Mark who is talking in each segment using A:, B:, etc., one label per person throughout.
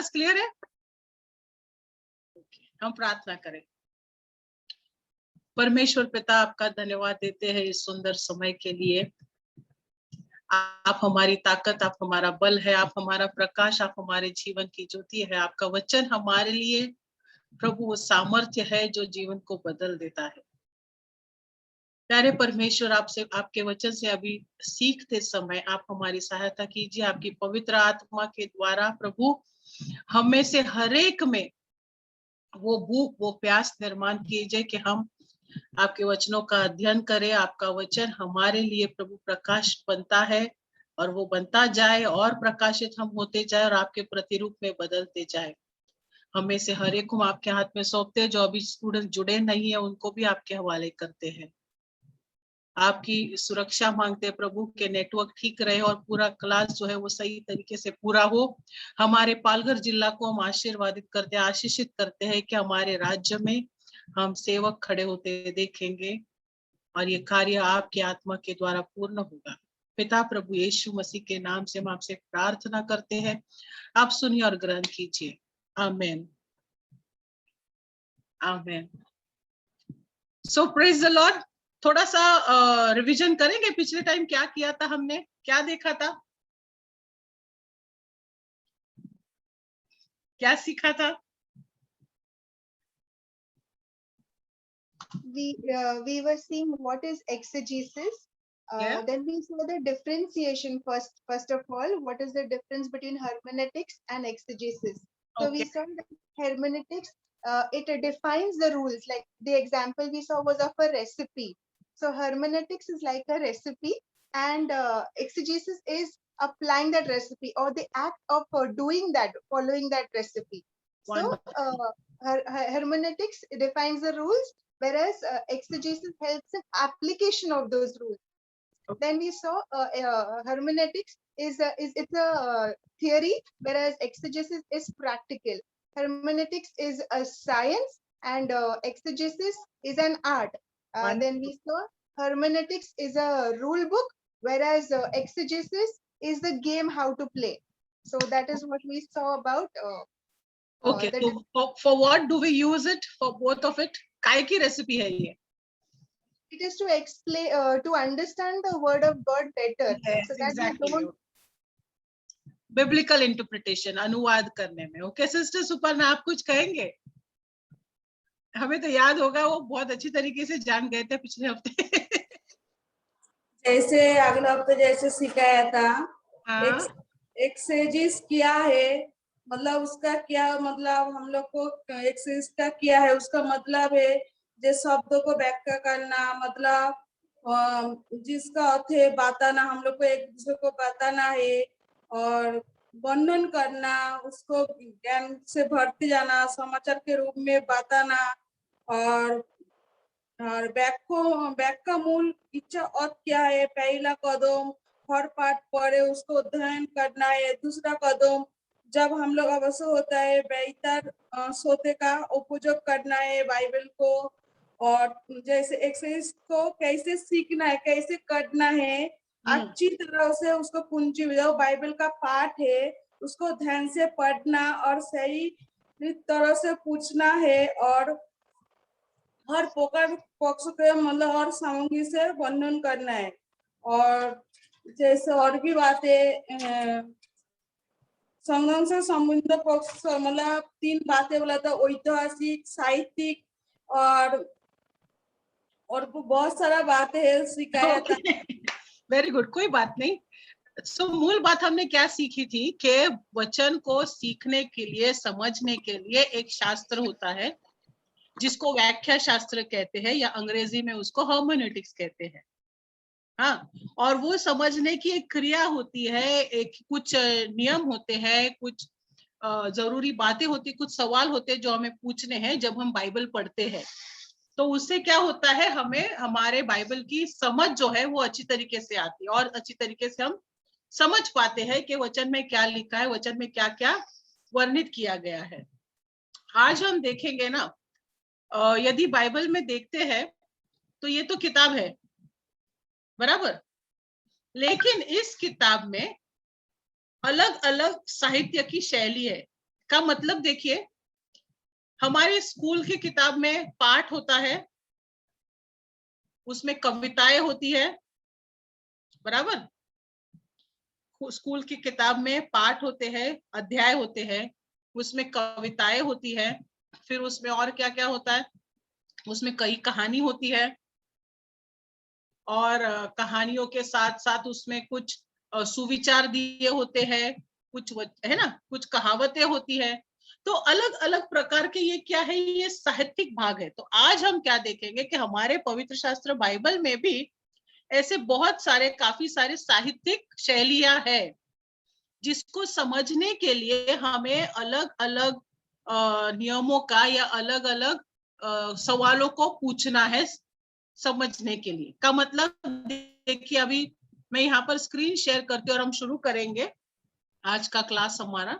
A: आवाज क्लियर है? हम प्रार्थना करें। परमेश्वर पिता, आपका धन्यवाद देते हैं इस सुंदर समय के लिए। आप हमारी ताकत, आप हमारा बल है, आप हमारा प्रकाश, आप हमारे जीवन की ज्योति है। आपका वचन हमारे लिए प्रभु वो सामर्थ्य है जो जीवन को बदल देता है। प्यारे परमेश्वर, आपसे, आपके वचन से अभी सीखते समय आप हमारी सहायता कीजिए। आपकी पवित्र आत्मा के द्वारा प्रभु हम में से हर एक में वो भूख, वो प्यास निर्माण कीजिए कि हम आपके वचनों का अध्ययन करें। आपका वचन हमारे लिए प्रभु प्रकाश बनता है और वो बनता जाए और प्रकाशित हम होते जाए और आपके प्रतिरूप में बदलते जाए। हमें से हर एक को आपके हाथ में सौंपते हैं। जो अभी स्टूडेंट जुड़े नहीं है उनको भी आपके हवाले करते हैं। आपकी सुरक्षा मांगते हैं प्रभु के नेटवर्क ठीक रहे और पूरा क्लास जो है वो सही तरीके से पूरा हो। हमारे पालघर जिला को हम आशीर्वादित करते हैं, आशीषित करते हैं कि हमारे राज्य में हम सेवक खड़े होते देखेंगे और ये कार्य आपकी आत्मा के द्वारा पूर्ण होगा। पिता प्रभु यीशु मसीह के नाम से हम आपसे प्रार्थना करते हैं। आप सुनिए और ग्रहण कीजिए। आमेन, आमेन। सो प्रेज द लॉर्ड। थोड़ा सा रिवीजन करेंगे, पिछले टाइम क्या किया था हमने, क्या देखा था, क्या सीखा था?
B: We were seeing what is exegesis.
A: Yeah.
B: Then we saw the differentiation first of all. What is the difference between hermeneutics and exegesis? So
A: Okay.
B: we saw that hermeneutics, it defines the rules. Like the example we saw was of a recipe. So hermeneutics is like a recipe, and exegesis is applying that recipe or the act of doing that, following that recipe. So hermeneutics defines the rules, whereas exegesis helps in application of those rules. Then we saw hermeneutics is it's a theory, whereas exegesis is practical. Hermeneutics is a science, and exegesis is an art. Then we saw hermeneutics is a rule book, whereas exegesis is the game how to play. So that is what we saw about.
A: Okay, so for what do we use it? For both of it? काय की recipe है ये?
B: It is to explain, to understand the word of God better.
A: Yes,
B: so that
A: exactly.
B: we don't.
A: Biblical interpretation, अनुवाद करने में। Okay sister Suparna, आप कुछ कहेंगे? हमें तो याद होगा, वो बहुत अच्छी तरीके से जान गए थे पिछले हफ्ते।
C: जैसे अगले हफ्ते जैसे सिखाया था,
A: हाँ?
C: एक्सेजिस क्या है, मतलब उसका क्या मतलब, हम लोग को एक्सेजिस का क्या है, उसका मतलब है जो शब्दों को व्याख्या करना, मतलब जिसका अर्थ है बताना, हम लोग को एक दूसरे को बताना है और वर्णन करना, उसको ज्ञान से भरते जाना, समाचार के रूप में बताना। और बैक का मूल इच्छा अर्थ क्या है, पहला कदम हर पाठ पढ़े उसको अध्ययन करना है। दूसरा कदम जब हम लोग अवश्य होता है बेहतर सोते का उपयोग करना है बाइबल को। और जैसे एक्सरसाइज को कैसे सीखना है, कैसे करना है, अच्छी तरह से उसको कुंजी बाइबल का पाठ है उसको ध्यान से पढ़ना और सही तरह से पूछना है और हर पक्ष के मतलब हर सामग्री से वर्णन करना है। और जैसे और भी बातें संगम से संबंध पक्ष, मतलब 3 बातें बोला था, ऐतिहासिक, साहित्यिक और बहुत सारा बातें है सिखाया था।
A: वेरी गुड, कोई बात नहीं। सो मूल बात हमने क्या सीखी थी कि वचन को सीखने के लिए, समझने के लिए एक शास्त्र होता है जिसको व्याख्या शास्त्र कहते हैं, या अंग्रेजी में उसको हर्मेनेटिक्स कहते हैं। हाँ, और वो समझने की एक क्रिया होती है, एक कुछ नियम होते हैं, कुछ जरूरी बातें होती, कुछ सवाल होते हैं जो हमें पूछने हैं जब हम बाइबल पढ़ते हैं। तो उससे क्या होता है, हमें हमारे बाइबल की समझ जो है वो अच्छी तरीके से आती है और अच्छी तरीके से हम समझ पाते हैं कि वचन में क्या लिखा है, वचन में क्या क्या वर्णित किया गया है। आज हम देखेंगे ना, यदि बाइबल में देखते हैं तो ये तो किताब है, बराबर, लेकिन इस किताब में अलग अलग साहित्य की शैली है। का मतलब देखिए, हमारे स्कूल की किताब में पाठ होता है, उसमें कविताएं होती है, बराबर। स्कूल की किताब में पाठ होते हैं, अध्याय होते हैं, उसमें कविताएं होती है, फिर उसमें और क्या क्या होता है, उसमें कई कहानी होती है, और कहानियों के साथ साथ उसमें कुछ सुविचार दिए होते हैं, कुछ है ना, कुछ कहावतें होती है। तो अलग अलग प्रकार के ये क्या है, ये साहित्यिक भाग है। तो आज हम क्या देखेंगे कि हमारे पवित्र शास्त्र बाइबल में भी ऐसे बहुत सारे, काफी सारे साहित्यिक शैलियां हैं, जिसको समझने के लिए हमें अलग अलग नियमों का या अलग अलग सवालों को पूछना है समझने के लिए। का मतलब देखिए, अभी मैं यहाँ पर स्क्रीन शेयर करती हूँ और हम शुरू करेंगे आज का क्लास हमारा।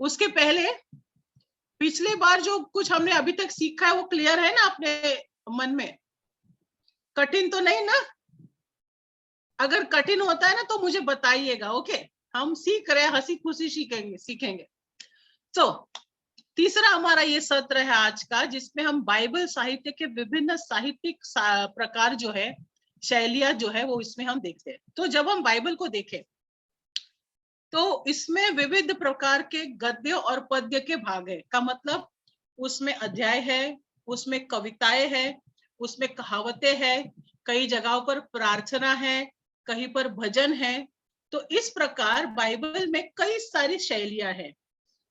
A: उसके पहले पिछले बार जो कुछ हमने अभी तक सीखा है वो क्लियर है ना अपने मन में? कठिन तो नहीं ना? अगर कठिन होता है ना तो मुझे बताइएगा, ओके? हम सीख रहे हैं, हंसी खुशी सीखेंगे। तो तीसरा हमारा ये सत्र है आज का, जिसमें हम बाइबल साहित्य के विभिन्न साहित्यिक प्रकार जो है, शैलियां जो है, वो इसमें हम देखते हैं। तो जब हम बाइबल को देखें तो इसमें विविध प्रकार के गद्य और पद्य के भाग है। का मतलब उसमें अध्याय है, उसमें कविताएं है, उसमें कहावतें है, कई जगहों पर प्रार्थना है, कहीं पर भजन है। तो इस प्रकार बाइबल में कई सारी शैलियां हैं,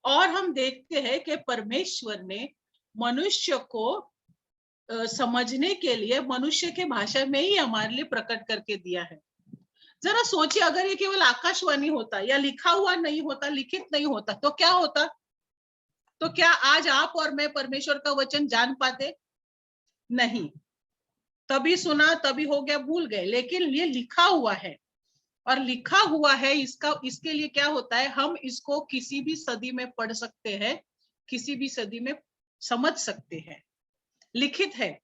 A: और हम देखते हैं कि परमेश्वर ने मनुष्य को समझने के लिए मनुष्य के भाषा में ही हमारे लिए प्रकट करके दिया है। जरा सोचिए, अगर ये केवल आकाशवाणी होता या लिखा हुआ नहीं होता, लिखित नहीं होता, तो क्या होता? तो क्या आज आप और मैं परमेश्वर का वचन जान पाते? नहीं। तभी सुना, तभी हो गया, भूल गए। लेकिन ये लिखा हुआ है, और लिखा हुआ है, इसके लिए क्या होता है, हम इसको किसी भी सदी में पढ़ सकते हैं, किसी भी सदी में समझ सकते हैं। लिखित है,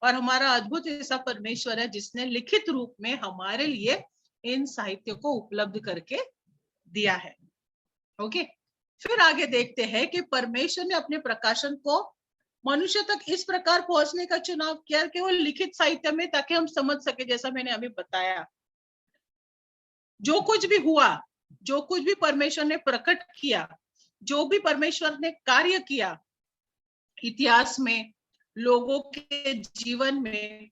A: और हमारा अद्भुत ऐसा परमेश्वर है जिसने लिखित रूप में हमारे लिए इन साहित्य को उपलब्ध करके दिया है। ओके, फिर आगे देखते हैं कि परमेश्वर ने अपने प्रकाशन को मनुष्य तक इस प्रकार पहुंचने का चुनाव किया कि वो लिखित साहित्य में, ताकि हम समझ सके। जैसा मैंने अभी बताया, जो कुछ भी हुआ, जो कुछ भी परमेश्वर ने प्रकट किया, जो भी परमेश्वर ने कार्य किया इतिहास में, लोगों के जीवन में,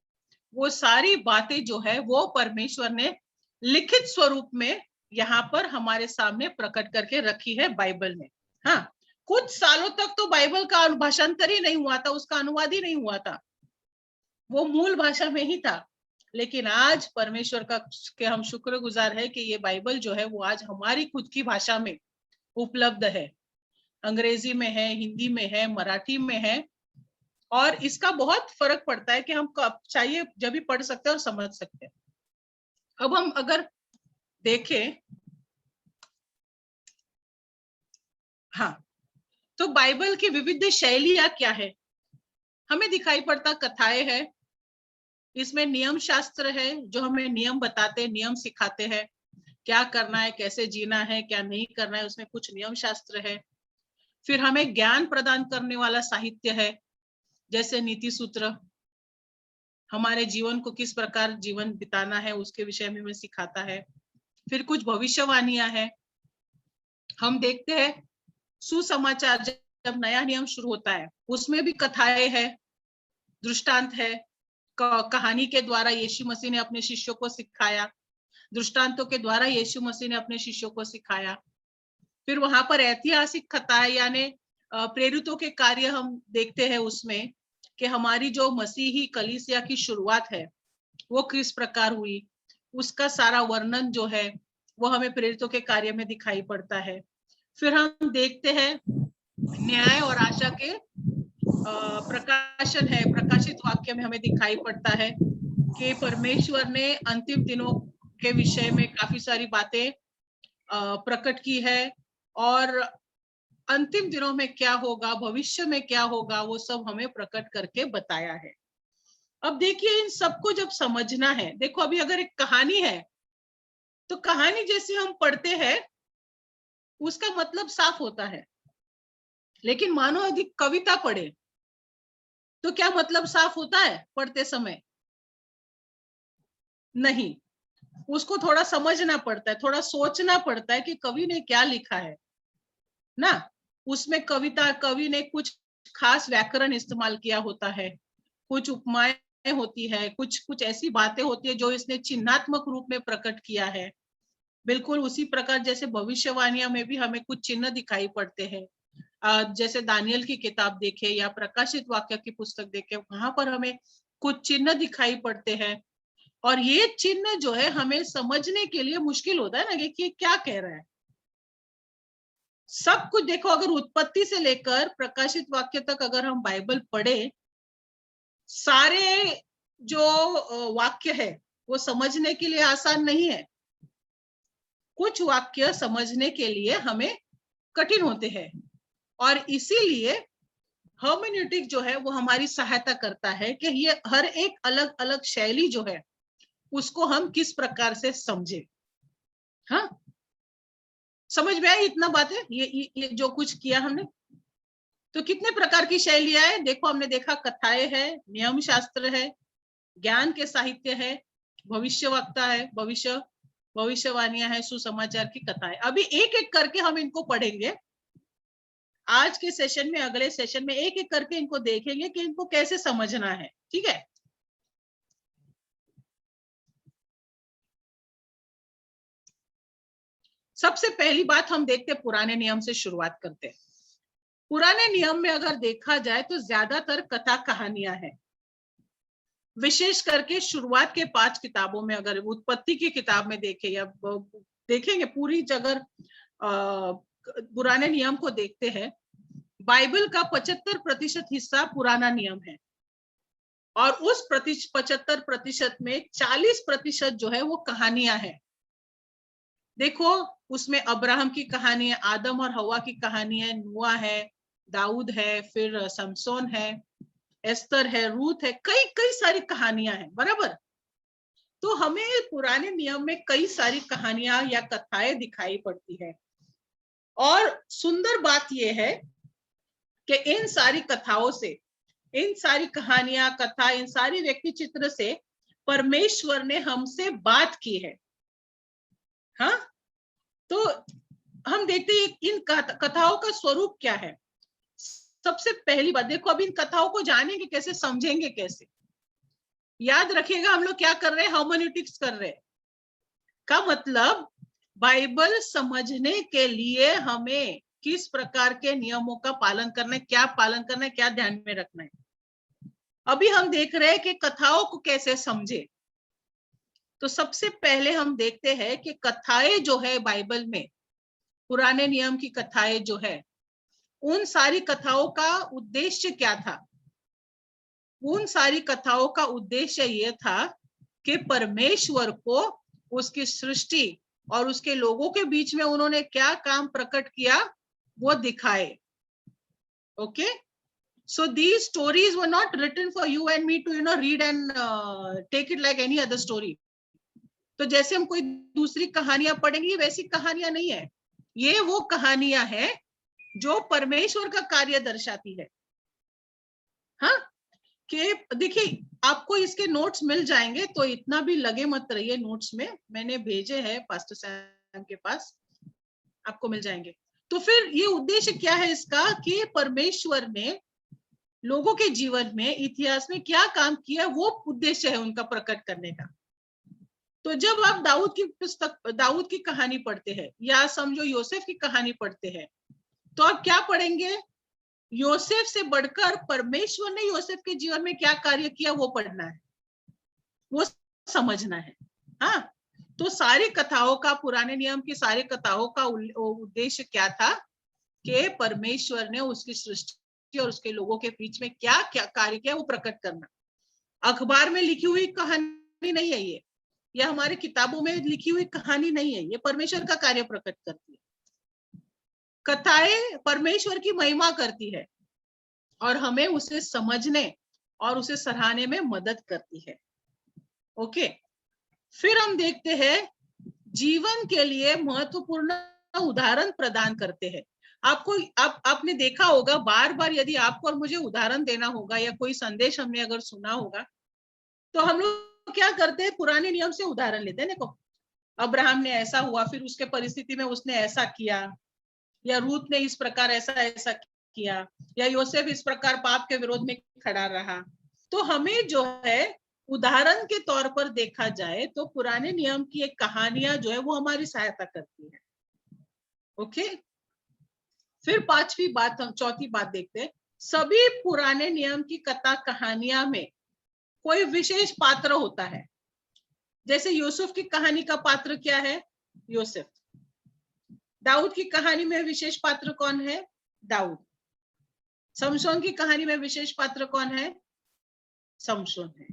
A: वो सारी बातें जो है वो परमेश्वर ने लिखित स्वरूप में यहाँ पर हमारे सामने प्रकट करके रखी है बाइबल में। हाँ, कुछ सालों तक तो बाइबल का भाषांतर ही नहीं हुआ था, उसका अनुवाद ही नहीं हुआ था, वो मूल भाषा में ही था। लेकिन आज परमेश्वर का के हम शुक्रगुजार है कि ये बाइबल जो है वो आज हमारी खुद की भाषा में उपलब्ध है। अंग्रेजी में है, हिंदी में है, मराठी में है, और इसका बहुत फर्क पड़ता है कि हम कब चाहिए जब भी पढ़ सकते हैं और समझ सकते हैं। अब हम अगर देखें, हाँ, तो बाइबल की विविध शैलियां क्या है, हमें दिखाई पड़ता कथाएं है, इसमें नियम शास्त्र है जो हमें नियम बताते, नियम सिखाते हैं, क्या करना है, कैसे जीना है, क्या नहीं करना है, उसमें कुछ नियम शास्त्र है। फिर हमें ज्ञान प्रदान करने वाला साहित्य है, जैसे नीति सूत्र, हमारे जीवन को किस प्रकार जीवन बिताना है उसके विषय में हमें सिखाता है। फिर कुछ भविष्यवाणियां हैं। हम देखते हैं सुसमाचार, जब नया नियम शुरू होता है उसमें भी कथाएं है, दृष्टांत है, कहानी के द्वारा यीशु मसीह ने अपने शिष्यों को सिखाया, दृष्टांतों के द्वारा यीशु मसीह ने अपने शिष्यों को सिखाया। फिर वहां पर ऐतिहासिक कथाएं यानी प्रेरितों के कार्य हम देखते हैं उसमें, कि हमारी जो मसीही कलीसिया की शुरुआत है वो किस प्रकार हुई, उसका सारा वर्णन जो है वो हमें प्रेरितों के कार्य में दिखाई पड़ता है। फिर हम देखते हैं न्याय और आशा के प्रकाशन है, प्रकाशित वाक्य में हमें दिखाई पड़ता है कि परमेश्वर ने अंतिम दिनों के विषय में काफी सारी बातें प्रकट की है, और अंतिम दिनों में क्या होगा, भविष्य में क्या होगा, वो सब हमें प्रकट करके बताया है। अब देखिए, इन सबको जब समझना है, देखो अभी अगर एक कहानी है तो कहानी जैसे हम पढ़ते हैं उसका मतलब साफ होता है, लेकिन मानो यदि कविता पढ़े तो क्या मतलब साफ होता है पढ़ते समय? नहीं, उसको थोड़ा समझना पड़ता है, थोड़ा सोचना पड़ता है कि कवि ने क्या लिखा है ना। उसमें कवि ने कुछ खास व्याकरण इस्तेमाल किया होता है, कुछ उपमाएं होती है, कुछ कुछ ऐसी बातें होती है जो इसने चिन्हात्मक रूप में प्रकट किया है। बिल्कुल उसी प्रकार जैसे भविष्यवाणियों में भी हमें कुछ चिन्ह दिखाई पड़ते हैं। जैसे दानियल की किताब देखे या प्रकाशित वाक्य की पुस्तक देखे, वहां पर हमें कुछ चिन्ह दिखाई पड़ते हैं, और ये चिन्ह जो है हमें समझने के लिए मुश्किल होता है ना कि क्या कह रहा है। सब कुछ देखो, अगर उत्पत्ति से लेकर प्रकाशित वाक्य तक अगर हम बाइबल पढ़े, सारे जो वाक्य है वो समझने के लिए आसान नहीं है। कुछ वाक्य समझने के लिए हमें कठिन होते हैं, और इसीलिए हर्मेन्यूटिक जो है वो हमारी सहायता करता है कि ये हर एक अलग अलग शैली जो है उसको हम किस प्रकार से समझे। हाँ, समझ में आई इतना बात है? ये जो कुछ किया हमने, तो कितने प्रकार की शैलियां है देखो। हमने देखा कथाएं है, नियम शास्त्र है, ज्ञान के साहित्य है, भविष्यवक्ता है, भविष्यवाणियां है, सुसमाचार की कथाएं। अभी एक एक करके हम इनको पढ़ेंगे आज के सेशन में, अगले सेशन में एक एक करके इनको देखेंगे कि इनको कैसे समझना है। ठीक है, सबसे पहली बात हम देखते हैं, पुराने नियम से शुरुआत करते हैं। पुराने नियम में अगर देखा जाए तो ज्यादातर कथा कहानियां हैं, विशेष करके शुरुआत के 5 किताबों में। अगर उत्पत्ति की किताब में देखें या देखेंगे पूरी जगह पुराने नियम को देखते हैं, बाइबल का 75% हिस्सा पुराना नियम है, और उस 75% में 40% जो है वो कहानियां हैं। देखो उसमें अब्राहम की कहानी है, आदम और हवा की कहानी है, नूह है, दाऊद है, फिर समसोन है, एस्तर है, रूथ है, कई कई सारी कहानियां हैं, बराबर। तो हमें पुराने नियम में कई सारी कहानियां या कथाएं दिखाई पड़ती है, और सुंदर बात यह है कि इन सारी कथाओं से, इन सारी कहानियां, कथा, इन सारी व्यक्ति चित्र से परमेश्वर ने हमसे बात की है। हाँ, तो हम देखते हैं इन कथाओं का स्वरूप क्या है। सबसे पहली बात देखो, अब इन कथाओं को जानेंगे कैसे, समझेंगे कैसे। याद रखिएगा हम लोग क्या कर रहे हैं, हर्मेन्यूटिक्स कर रहे हैं। का मतलब बाइबल समझने के लिए हमें किस प्रकार के नियमों का पालन करना है, क्या पालन करना है, क्या ध्यान में रखना है। अभी हम देख रहे हैं कि कथाओं को कैसे समझे। तो सबसे पहले हम देखते हैं कि कथाएं जो है बाइबल में, पुराने नियम की कथाएं जो है, उन सारी कथाओं का उद्देश्य क्या था। उन सारी कथाओं का उद्देश्य यह था कि परमेश्वर को उसकी सृष्टि और उसके लोगों के बीच में उन्होंने क्या काम प्रकट किया वो दिखाए। Okay, so these stories were not written for you and me to read and take it like any other story. तो जैसे हम कोई दूसरी कहानियां पढ़ेंगे वैसी कहानियां नहीं है, ये वो कहानियां हैं जो परमेश्वर का कार्य दर्शाती है। हाँ, कि देखिए आपको इसके नोट्स मिल जाएंगे, तो इतना भी लगे मत रहिए नोट्स में, मैंने भेजे हैं पास्टर सैम के पास, आपको मिल जाएंगे। तो फिर ये उद्देश्य क्या है इसका, कि परमेश्वर ने लोगों के जीवन में, इतिहास में क्या काम किया, वो उद्देश्य है उनका प्रकट करने का। तो जब आप दाऊद की पुस्तक, दाऊद की कहानी पढ़ते हैं, या समझो योसेफ की कहानी पढ़ते हैं, तो आप क्या पढ़ेंगे, योसेफ से बढ़कर परमेश्वर ने योसेफ के जीवन में क्या कार्य किया वो पढ़ना है, वो समझना है। हाँ, तो सारी कथाओं का, पुराने नियम की सारी कथाओं का उद्देश्य क्या था, कि परमेश्वर ने उसकी सृष्टि और उसके लोगों के बीच में क्या क्या कार्य किया वो प्रकट करना। अखबार में लिखी हुई कहानी नहीं है ये, या हमारे किताबों में लिखी हुई कहानी नहीं है, ये परमेश्वर का कार्य प्रकट करती है। कथाएं परमेश्वर की महिमा करती है और हमें उसे समझने और उसे सराहने में मदद करती है। ओके, फिर हम देखते हैं जीवन के लिए महत्वपूर्ण उदाहरण प्रदान करते हैं। आपने देखा होगा बार बार, यदि आपको और मुझे उदाहरण देना होगा या कोई संदेश हमने अगर सुना होगा, तो हम लोग क्या करते हैं, पुराने नियम से उदाहरण लेते हैं। देखो, अब्राहम ने ऐसा हुआ, फिर उसके परिस्थिति में उसने ऐसा किया, या रूत ने इस प्रकार ऐसा ऐसा किया, या योसेफ इस प्रकार पाप के विरोध में खड़ा रहा। तो हमें जो है उदाहरण के तौर पर देखा जाए तो पुराने नियम की एक कहानियां जो है वो हमारी सहायता करती है। ओके, फिर पांचवी बात, हम चौथी बात देखते हैं। सभी पुराने नियम की कथा कहानियां में कोई विशेष पात्र होता है। जैसे यूसुफ की कहानी का पात्र क्या है? योसेफ। दाऊद की कहानी में विशेष पात्र कौन है? दाऊद। शमशोन की कहानी में विशेष पात्र कौन है? शमशोन है।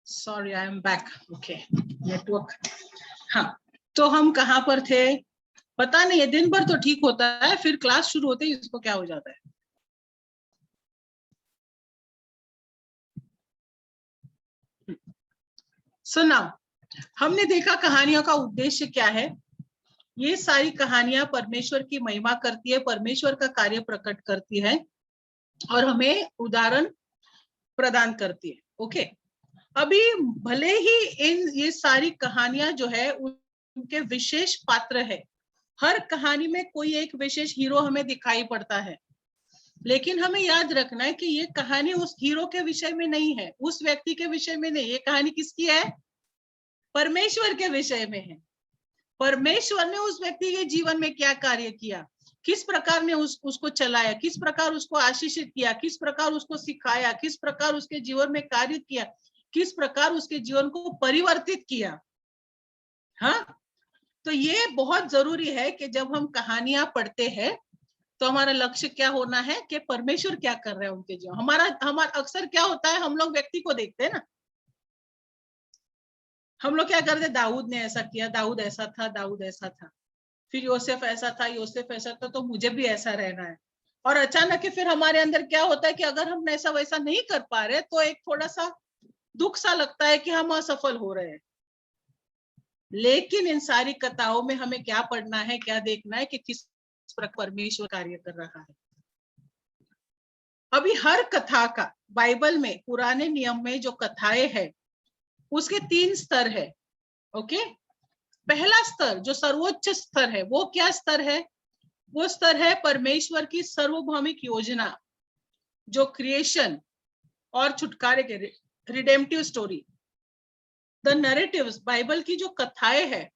A: Sorry, I am back. Okay, network. हाँ, तो हम कहाँ पर थे? पता नहीं है, दिन भर तो ठीक होता है, फिर क्लास शुरू होते ही इसको क्या हो जाता है। सुना, हमने देखा कहानियों का उद्देश्य क्या है। ये सारी कहानियां परमेश्वर की महिमा करती है, परमेश्वर का कार्य प्रकट करती है और हमें उदाहरण प्रदान करती है। ओके, अभी भले ही ये सारी कहानियां जो है उनके विशेष पात्र है, हर कहानी में कोई एक विशेष हीरो हमें दिखाई पड़ता है, लेकिन हमें याद रखना है कि ये कहानी उस हीरो के विषय में नहीं है, उस व्यक्ति के विषय में नहीं। ये कहानी किसकी है? परमेश्वर के विषय में है। परमेश्वर ने उस व्यक्ति के जीवन में क्या कार्य किया, किस प्रकार ने उसको चलाया, किस प्रकार उसको आशीषित किया, किस प्रकार उसको सिखाया, किस प्रकार उसके जीवन में कार्य किया, किस प्रकार उसके जीवन को परिवर्तित किया। हाँ, तो ये बहुत जरूरी है कि जब हम कहानियां पढ़ते हैं तो हमारा लक्ष्य क्या होना है कि परमेश्वर क्या कर रहे हैं उनके जीवन। हमारा अक्सर क्या होता है, हम लोग व्यक्ति को देखते हैं ना, हम लोग क्या करते, दाऊद ने ऐसा किया, दाऊद ऐसा था, दाऊद ऐसा था, फिर योसेफ ऐसा था, योसेफ ऐसा था, तो मुझे भी ऐसा रहना है। और अचानक फिर हमारे अंदर क्या होता है कि अगर हम ऐसा वैसा नहीं कर पा रहे तो एक थोड़ा सा दुख सा लगता है कि हम असफल हो रहे हैं। लेकिन इन सारी कथाओं में हमें क्या पढ़ना है, क्या देखना है कि किस प्रकार परमेश्वर कार्य कर रहा है। अभी हर कथा का बाइबल में, पुराने नियम में जो कथाएं हैं उसके 3 स्तर है। ओके, पहला स्तर जो सर्वोच्च स्तर है वो क्या स्तर है? वो स्तर है परमेश्वर की सार्वभौमिक योजना, जो क्रिएशन और छुटकारे के redemptive story, the narratives, Bible की जो कथाएं हैं,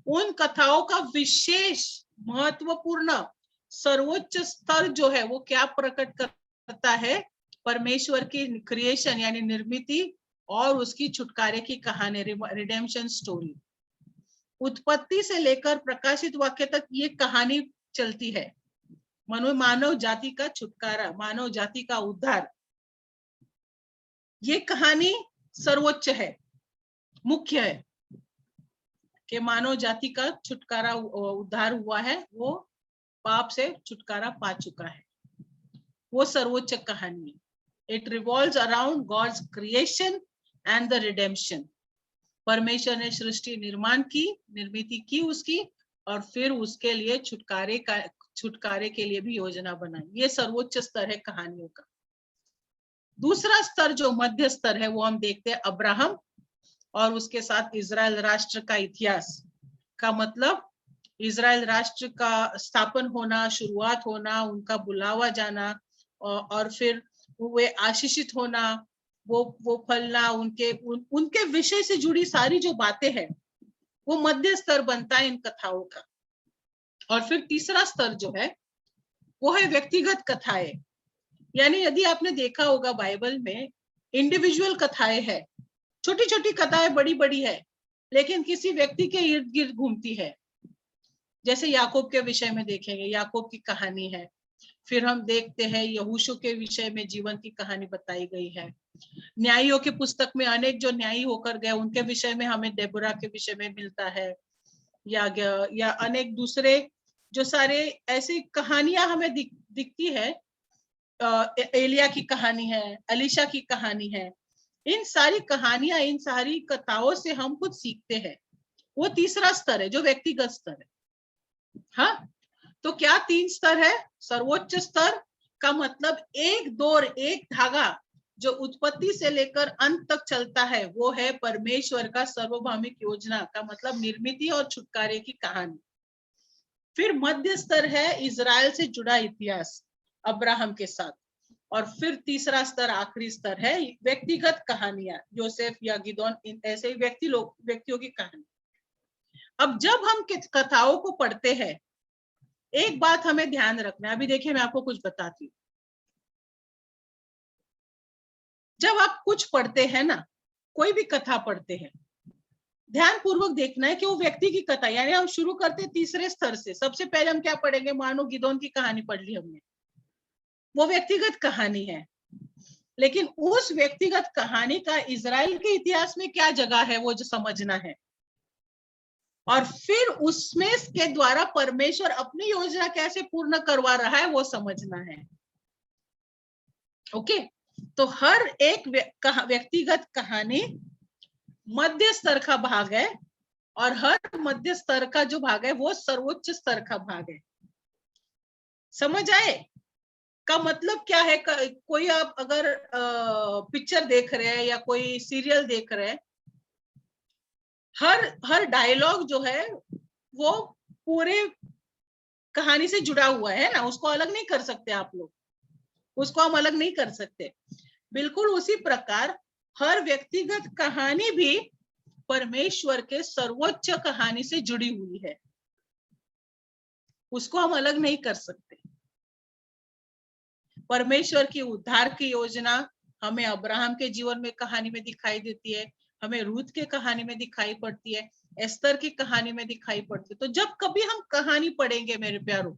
A: उन कथाओं का विशेष महत्वपूर्ण सर्वोच्च स्तर जो है वो क्या प्रकट करता है? परमेश्वर की क्रिएशन यानी निर्मिति और उसकी छुटकारे की कहानी, रिडेम्पशन स्टोरी। उत्पत्ति से लेकर प्रकाशित वाक्य तक ये कहानी चलती है, मानव जाति का छुटकारा, मानव जाति का उद्धार। ये कहानी सर्वोच्च है, मुख्य है कि मानव जाति का छुटकारा, उद्धार हुआ है, वो पाप से छुटकारा पा चुका है, वो सर्वोच्च कहानी है। It revolves around God's creation and the redemption. परमेश्वर ने सृष्टि निर्मिति की उसकी, और फिर उसके लिए छुटकारे के लिए भी योजना बनाई। ये सर्वोच्च स्तर है कहानियों का। दूसरा स्तर जो मध्य स्तर है वो हम देखते हैं अब्राहम और उसके साथ इजराइल राष्ट्र का इतिहास का। मतलब इजराइल राष्ट्र का स्थापन होना, शुरुआत होना, उनका बुलावा जाना, और फिर वे आशीषित होना, वो फलना, उनके विषय से जुड़ी सारी जो बातें हैं वो मध्य स्तर बनता है इन कथाओं का। और फिर तीसरा स्तर जो है वो है व्यक्तिगत कथाएं। यानी यदि आपने देखा होगा बाइबल में इंडिविजुअल कथाएं है, छोटी छोटी कथाएं बड़ी बड़ी है, लेकिन किसी व्यक्ति के इर्द गिर्द घूमती है। जैसे याकूब के विषय में देखेंगे, याकूब की कहानी है। फिर हम देखते हैं यहोशू के विषय में जीवन की कहानी बताई गई है। न्यायियों की पुस्तक में अनेक जो न्यायी होकर गए उनके विषय में हमें देबोरा के विषय में मिलता है, या अनेक दूसरे जो सारे ऐसी कहानियां हमें दिखती है। एलिया की कहानी है, अलीशा की कहानी है। इन सारी कहानियां, इन सारी कथाओं से हम कुछ सीखते हैं। वो तीसरा स्तर है जो व्यक्तिगत स्तर है। हाँ, तो क्या 3 स्तर है? सर्वोच्च स्तर का मतलब एक डोर, एक धागा जो उत्पत्ति से लेकर अंत तक चलता है, वो है परमेश्वर का सार्वभौमिक योजना का मतलब निर्मिति और छुटकारे की कहानी। फिर मध्य स्तर है इजराइल से जुड़ा इतिहास अब्राहम के साथ। और फिर तीसरा स्तर, आखिरी स्तर है व्यक्तिगत कहानियां, योसेफ या गिदोन, ऐसे व्यक्तियों की कहानी। अब जब हम कथाओं को पढ़ते हैं, एक बात हमें ध्यान रखना है। अभी देखिए मैं आपको कुछ बताती हूँ। जब आप कुछ पढ़ते हैं ना, कोई भी कथा पढ़ते हैं, ध्यान पूर्वक देखना है कि वो व्यक्ति की कथा, यानी हम शुरू करते तीसरे स्तर से। सबसे पहले हम क्या पढ़ेंगे? मानो गिदोन की कहानी पढ़ ली हमने, वो व्यक्तिगत कहानी है। लेकिन उस व्यक्तिगत कहानी का इजराइल के इतिहास में क्या जगह है वो जो समझना है। और फिर उसमें के द्वारा परमेश्वर अपनी योजना कैसे पूर्ण करवा रहा है वो समझना है। ओके, तो हर एक व्यक्तिगत कहानी मध्य स्तर का भाग है, और हर मध्य स्तर का जो भाग है वो सर्वोच्च स्तर का भाग है। समझ आए? का मतलब क्या है? कोई आप अगर पिक्चर देख रहे हैं या कोई सीरियल देख रहे हैं, हर डायलॉग जो है वो पूरे कहानी से जुड़ा हुआ है ना, उसको अलग नहीं कर सकते आप लोग, उसको हम अलग नहीं कर सकते। बिल्कुल उसी प्रकार हर व्यक्तिगत कहानी भी परमेश्वर के सर्वोच्च कहानी से जुड़ी हुई है, उसको हम अलग नहीं कर सकते। परमेश्वर की उद्धार की योजना हमें अब्राहम के जीवन में कहानी में दिखाई देती है, हमें रूथ के कहानी में दिखाई पड़ती है, एस्तर की कहानी में दिखाई पड़ती है। तो जब कभी हम कहानी पढ़ेंगे मेरे प्यारों,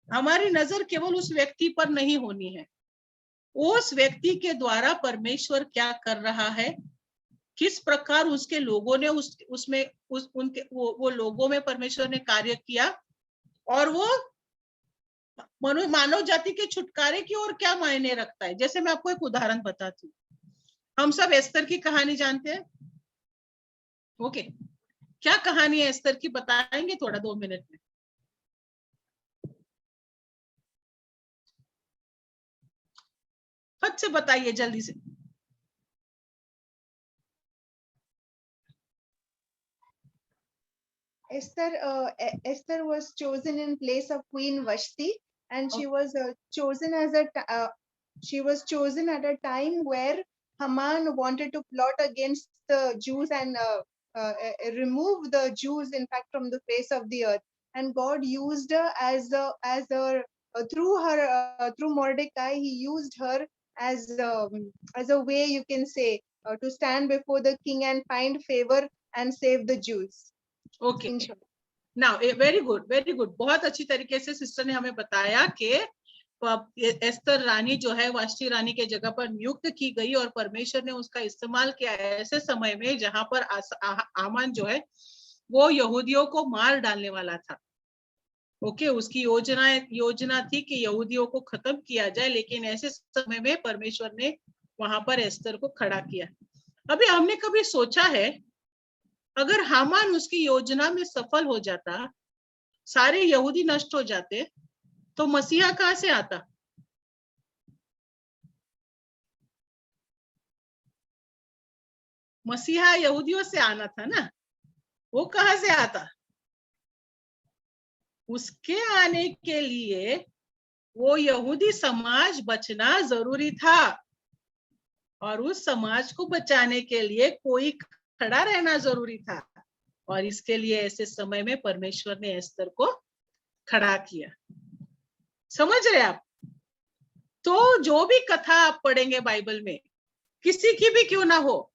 A: हमारी नजर केवल उस व्यक्ति पर नहीं होनी है, उस व्यक्ति के द्वारा परमेश्वर क्या कर रहा है, किस प्रकार उसके लोगों ने वो लोगों में परमेश्वर ने कार्य किया, और वो मानव जाति के छुटकारे की ओर क्या मायने रखता है। जैसे मैं आपको एक उदाहरण बताती हूँ। हम सब एस्तर की कहानी जानते हैं। ओके, क्या कहानी है एस्तर की, बताएंगे थोड़ा 2 मिनट में? फट से बताइए जल्दी से।
B: Esther was chosen in place of Queen Vashti, and she
A: Okay.
B: was chosen as she was chosen at a time where Haman wanted to plot against the Jews and remove the Jews, in fact, from the face of the earth. And God used her through Mordecai. He used her as a way, you can say, to stand before the king and find favor and save the Jews.
A: Okay
B: In short.
A: Now very good, very good. बहुत अच्छी तरीके से sister ने हमें बताया कि एस्तर रानी जो है वाष्टी रानी के जगह पर नियुक्त की गई और परमेश्वर ने उसका इस्तेमाल किया ऐसे समय में जहां पर आमान जो है वो यहूदियों को मार डालने वाला था। ओके, उसकी योजना थी कि यहूदियों को खत्म किया जाए, लेकिन ऐसे समय में परमेश्वर ने वहां पर एस्तर को खड़ा किया। अभी हमने कभी सोचा है अगर हामान उसकी योजना में सफल हो जाता, सारे यहूदी नष्ट हो जाते, तो मसीहा कहां से आता? मसीहा यहूदियों से आना था ना, वो कहां से आता? उसके आने के लिए वो यहूदी समाज बचना जरूरी था, और उस समाज को बचाने के लिए कोई खड़ा रहना जरूरी था, और इसके लिए ऐसे समय में परमेश्वर ने एस्तर को खड़ा किया। समझ रहे आप? तो जो भी कथा आप पढ़ेंगे बाइबल में, किसी की भी क्यों ना हो,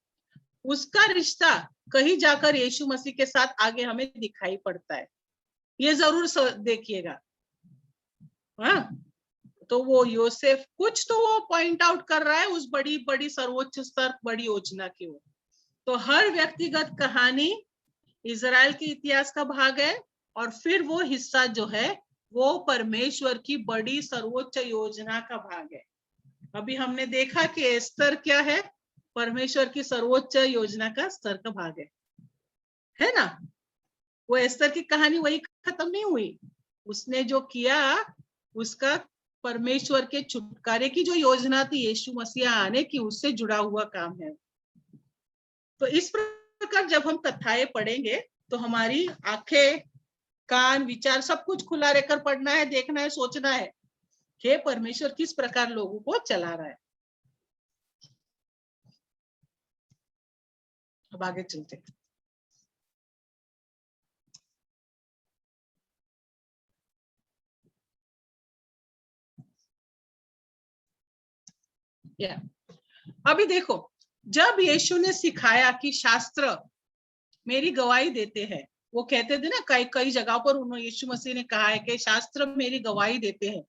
A: उसका रिश्ता कहीं जाकर यीशु मसीह के साथ आगे हमें दिखाई पड़ता है। ये जरूर देखिएगा। हाँ, तो वो योसेफ कुछ तो वो पॉइंट आउट कर रहा है उस बड़ी बड़ी सर्वोच्च स्तर बड़ी योजना की ओर। तो हर व्यक्तिगत कहानी इजराइल के इतिहास का भाग है, और फिर वो हिस्सा जो है वो परमेश्वर की बड़ी सर्वोच्च योजना का भाग है। अभी हमने देखा कि एस्तर क्या है, परमेश्वर की सर्वोच्च योजना का स्तर का भाग है ना? वो एस्तर की कहानी वही खत्म नहीं हुई, उसने जो किया उसका परमेश्वर के छुटकारे की जो योजना थी यीशु मसीह आने की, उससे जुड़ा हुआ काम है। तो इस प्रकार जब हम कथाएं पढ़ेंगे तो हमारी आंखें, कान, विचार सब कुछ खुला रहकर पढ़ना है, देखना है, सोचना है कि परमेश्वर किस प्रकार लोगों को चला रहा है। अब आगे चलते हैं। अभी देखो, जब यीशु ने सिखाया कि शास्त्र मेरी गवाही देते हैं, वो कहते थे ना कई जगहों पर उन्होंने यीशु मसीह ने कहा है कि शास्त्र मेरी गवाही देते हैं,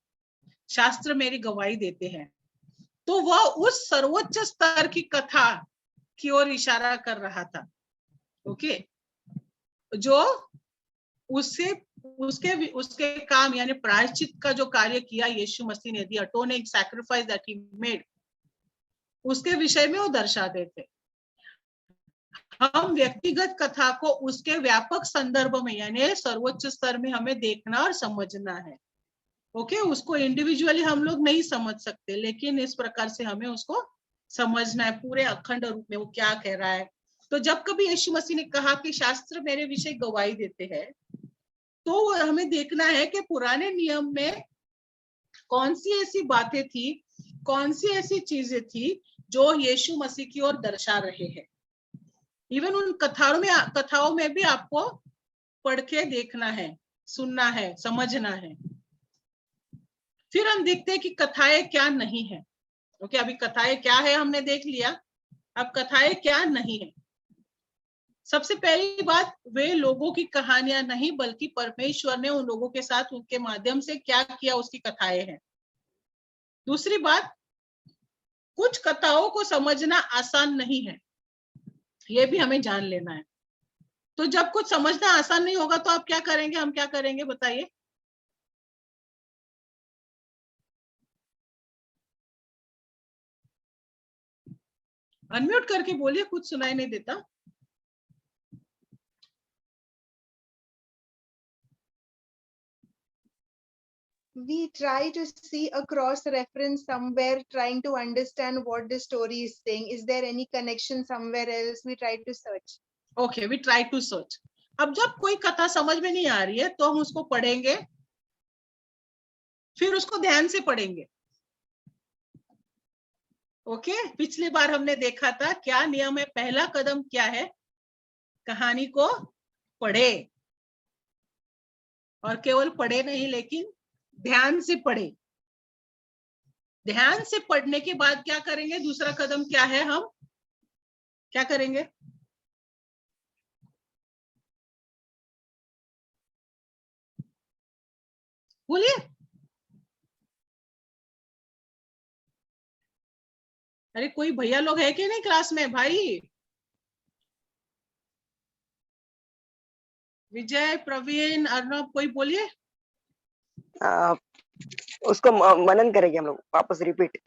A: शास्त्र मेरी गवाही देते हैं। तो वह उस सर्वोच्च स्तर की कथा की ओर इशारा कर रहा था। ओके, जो उसके काम यानी प्रायश्चित का जो कार्य किया यीशु मसीह ने, दी अटोनिंग सैक्रिफाइस दैट ही मेड, उसके विषय में वो दर्शाते थे। हम व्यक्तिगत कथा को उसके व्यापक संदर्भ में यानी सर्वोच्च स्तर में हमें देखना और समझना है। ओके, उसको इंडिविजुअली हम लोग नहीं समझ सकते, लेकिन इस प्रकार से हमें उसको समझना है पूरे अखंड रूप में वो क्या कह रहा है। तो जब कभी यीशु मसीह ने कहा कि शास्त्र मेरे विषय गवाही देते हैं, तो हमें देखना है कि पुराने नियम में कौन सी ऐसी बातें थी, कौन सी ऐसी चीजें थी जो यीशु मसीह की ओर दर्शा रहे हैं। इवन उन कथाओं में भी आपको पढ़ के देखना है, सुनना है, समझना है। फिर हम देखते हैं कि कथाएं क्या नहीं है। ओके, अभी कथाएं क्या है हमने देख लिया, अब कथाएं क्या नहीं है। सबसे पहली बात, वे लोगों की कहानियां नहीं बल्कि परमेश्वर ने उन लोगों के साथ उनके माध्यम से क्या किया उसकी कथाएं हैं। दूसरी बात, कुछ कथाओं को समझना आसान नहीं है, ये भी हमें जान लेना है। तो जब कुछ समझना आसान नहीं होगा तो आप क्या करेंगे, हम क्या करेंगे बताइए? अनम्यूट करके बोलिए, कुछ सुनाई नहीं देता।
B: We try to see a cross reference somewhere, trying to understand what the story is saying. Is there any connection somewhere else? We try to search.
A: Okay, we try to search. अब जब कोई कथा समझ में नहीं आ रही है तो हम उसको पढ़ेंगे, फिर उसको ध्यान से पढ़ेंगे। ओके, पिछली बार हमने देखा था क्या नियम है, पहला कदम क्या है, कहानी को पढ़े, और केवल पढ़े नहीं लेकिन ध्यान से पढ़े। ध्यान से पढ़ने के बाद क्या करेंगे, दूसरा कदम क्या है, हम क्या करेंगे, बोलिए। अरे कोई भैया लोग है कि नहीं क्लास में भाई? विजय, प्रवीण, अर्णव, कोई बोलिए।
D: उसको मनन करेंगे हम लोग, वापस रिपीट।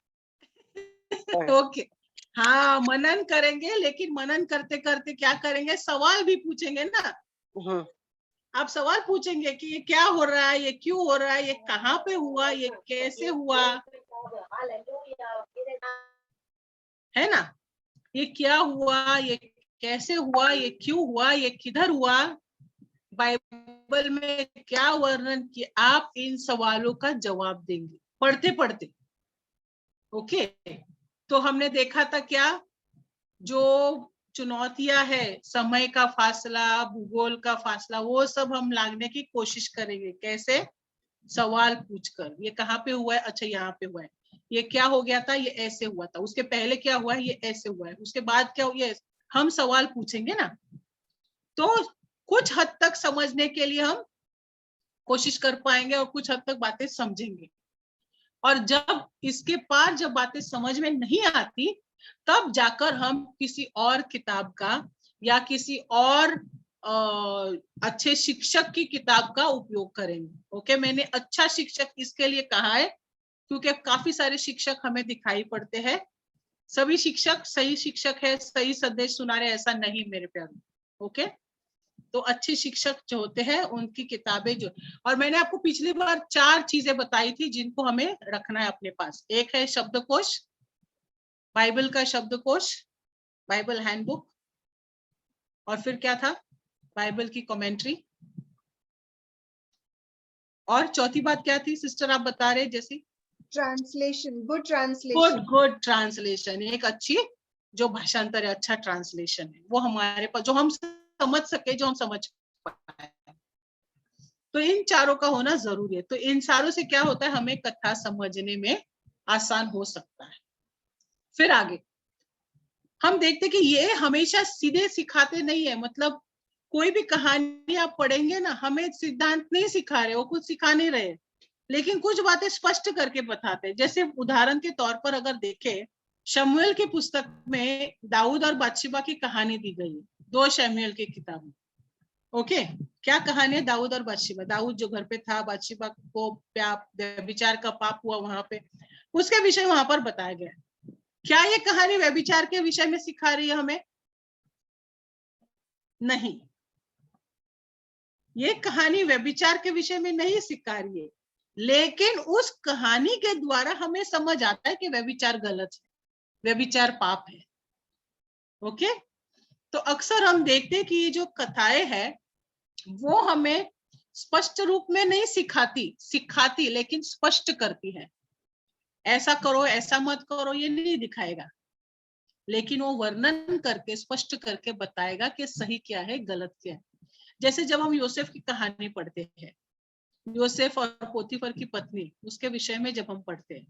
A: ओके, हाँ मनन करेंगे, लेकिन मनन करते करते क्या करेंगे, सवाल भी पूछेंगे ना। आप सवाल पूछेंगे कि ये क्या हो रहा है, ये क्यों हो रहा है, ये कहाँ पे हुआ, ये कैसे हुआ, है ना, ये क्या हुआ, ये कैसे हुआ, ये क्यों हुआ, ये किधर हुआ, बाइबल में क्या वर्णन किया, आप इन सवालों का जवाब देंगे पढ़ते पढ़ते। ओके, तो हमने देखा था क्या, जो चुनौतियां है, समय का फासला, भूगोल का फासला, वो सब हम लाने की कोशिश करेंगे। कैसे, सवाल पूछकर, ये कहाँ पे हुआ है, अच्छा यहाँ पे हुआ है, ये क्या हो गया था, ये ऐसे हुआ था, उसके पहले क्या हुआ है, ये ऐसे हुआ है, उसके बाद क्या हुआ, हम सवाल पूछेंगे ना, तो कुछ हद तक समझने के लिए हम कोशिश कर पाएंगे और कुछ हद तक बातें समझेंगे। और जब इसके पार जब बातें समझ में नहीं आती, तब जाकर हम किसी और किताब का या किसी और अच्छे शिक्षक की किताब का उपयोग करेंगे। ओके, मैंने अच्छा शिक्षक इसके लिए कहा है क्योंकि काफी सारे शिक्षक हमें दिखाई पड़ते हैं। सभी शिक्षक सही शिक्षक है, सही संदेश सुना रहे, ऐसा नहीं मेरे प्यारे। ओके, तो अच्छे शिक्षक जो होते हैं उनकी किताबें जो, और मैंने आपको पिछली बार 4 चीजें बताई थी जिनको हमें रखना है अपने पास। एक है शब्दकोश, बाइबल का शब्दकोश, बाइबल हैंडबुक, और फिर क्या था, बाइबल की कमेंट्री, और चौथी बात क्या थी सिस्टर, आप बता रहे जैसी,
B: translation, good translation.
A: Good translation, एक अच्छी जो भाषांतर है, अच्छा ट्रांसलेशन है, वो हमारे पास, जो हम समझ सके, जो हम समझ पाए, तो इन चारों का होना जरूरी है। तो इन चारों से क्या होता है, हमें कथा समझने में आसान हो सकता है। फिर आगे हम देखते कि ये हमेशा सीधे सिखाते नहीं है, मतलब कोई भी कहानी आप पढ़ेंगे ना, हमें सिद्धांत नहीं सिखा रहे, वो कुछ सिखा नहीं रहे, लेकिन कुछ बातें स्पष्ट करके बताते हैं। जैसे उदाहरण के तौर पर अगर देखें, शमूएल की पुस्तक में दाऊद और बादशिबा की कहानी दी गई है, 2 शमूएल की किताब में। ओके, क्या कहानी है, दाऊद और बादशिबा, दाऊद जो घर पे था, बादशिबा को व्यभिचार का पाप हुआ वहां पे, उसके विषय वहां पर बताया गया। क्या ये कहानी व्यभिचार के विषय में सिखा रही है हमें? नहीं, ये कहानी व्यभिचार के विषय में नहीं सिखा रही है, लेकिन उस कहानी के द्वारा हमें समझ आता है कि व्यभिचार गलत है, व्यभिचार पाप है। ओके, तो अक्सर हम देखते हैं कि ये जो कथाएं हैं वो हमें स्पष्ट रूप में नहीं सिखाती लेकिन स्पष्ट करती है। ऐसा करो, ऐसा मत करो, ये नहीं दिखाएगा, लेकिन वो वर्णन करके, स्पष्ट करके बताएगा कि सही क्या है, गलत क्या है। जैसे जब हम योसेफ की कहानी पढ़ते हैं, योसेफ और पोतीफर की पत्नी, उसके विषय में जब हम पढ़ते हैं,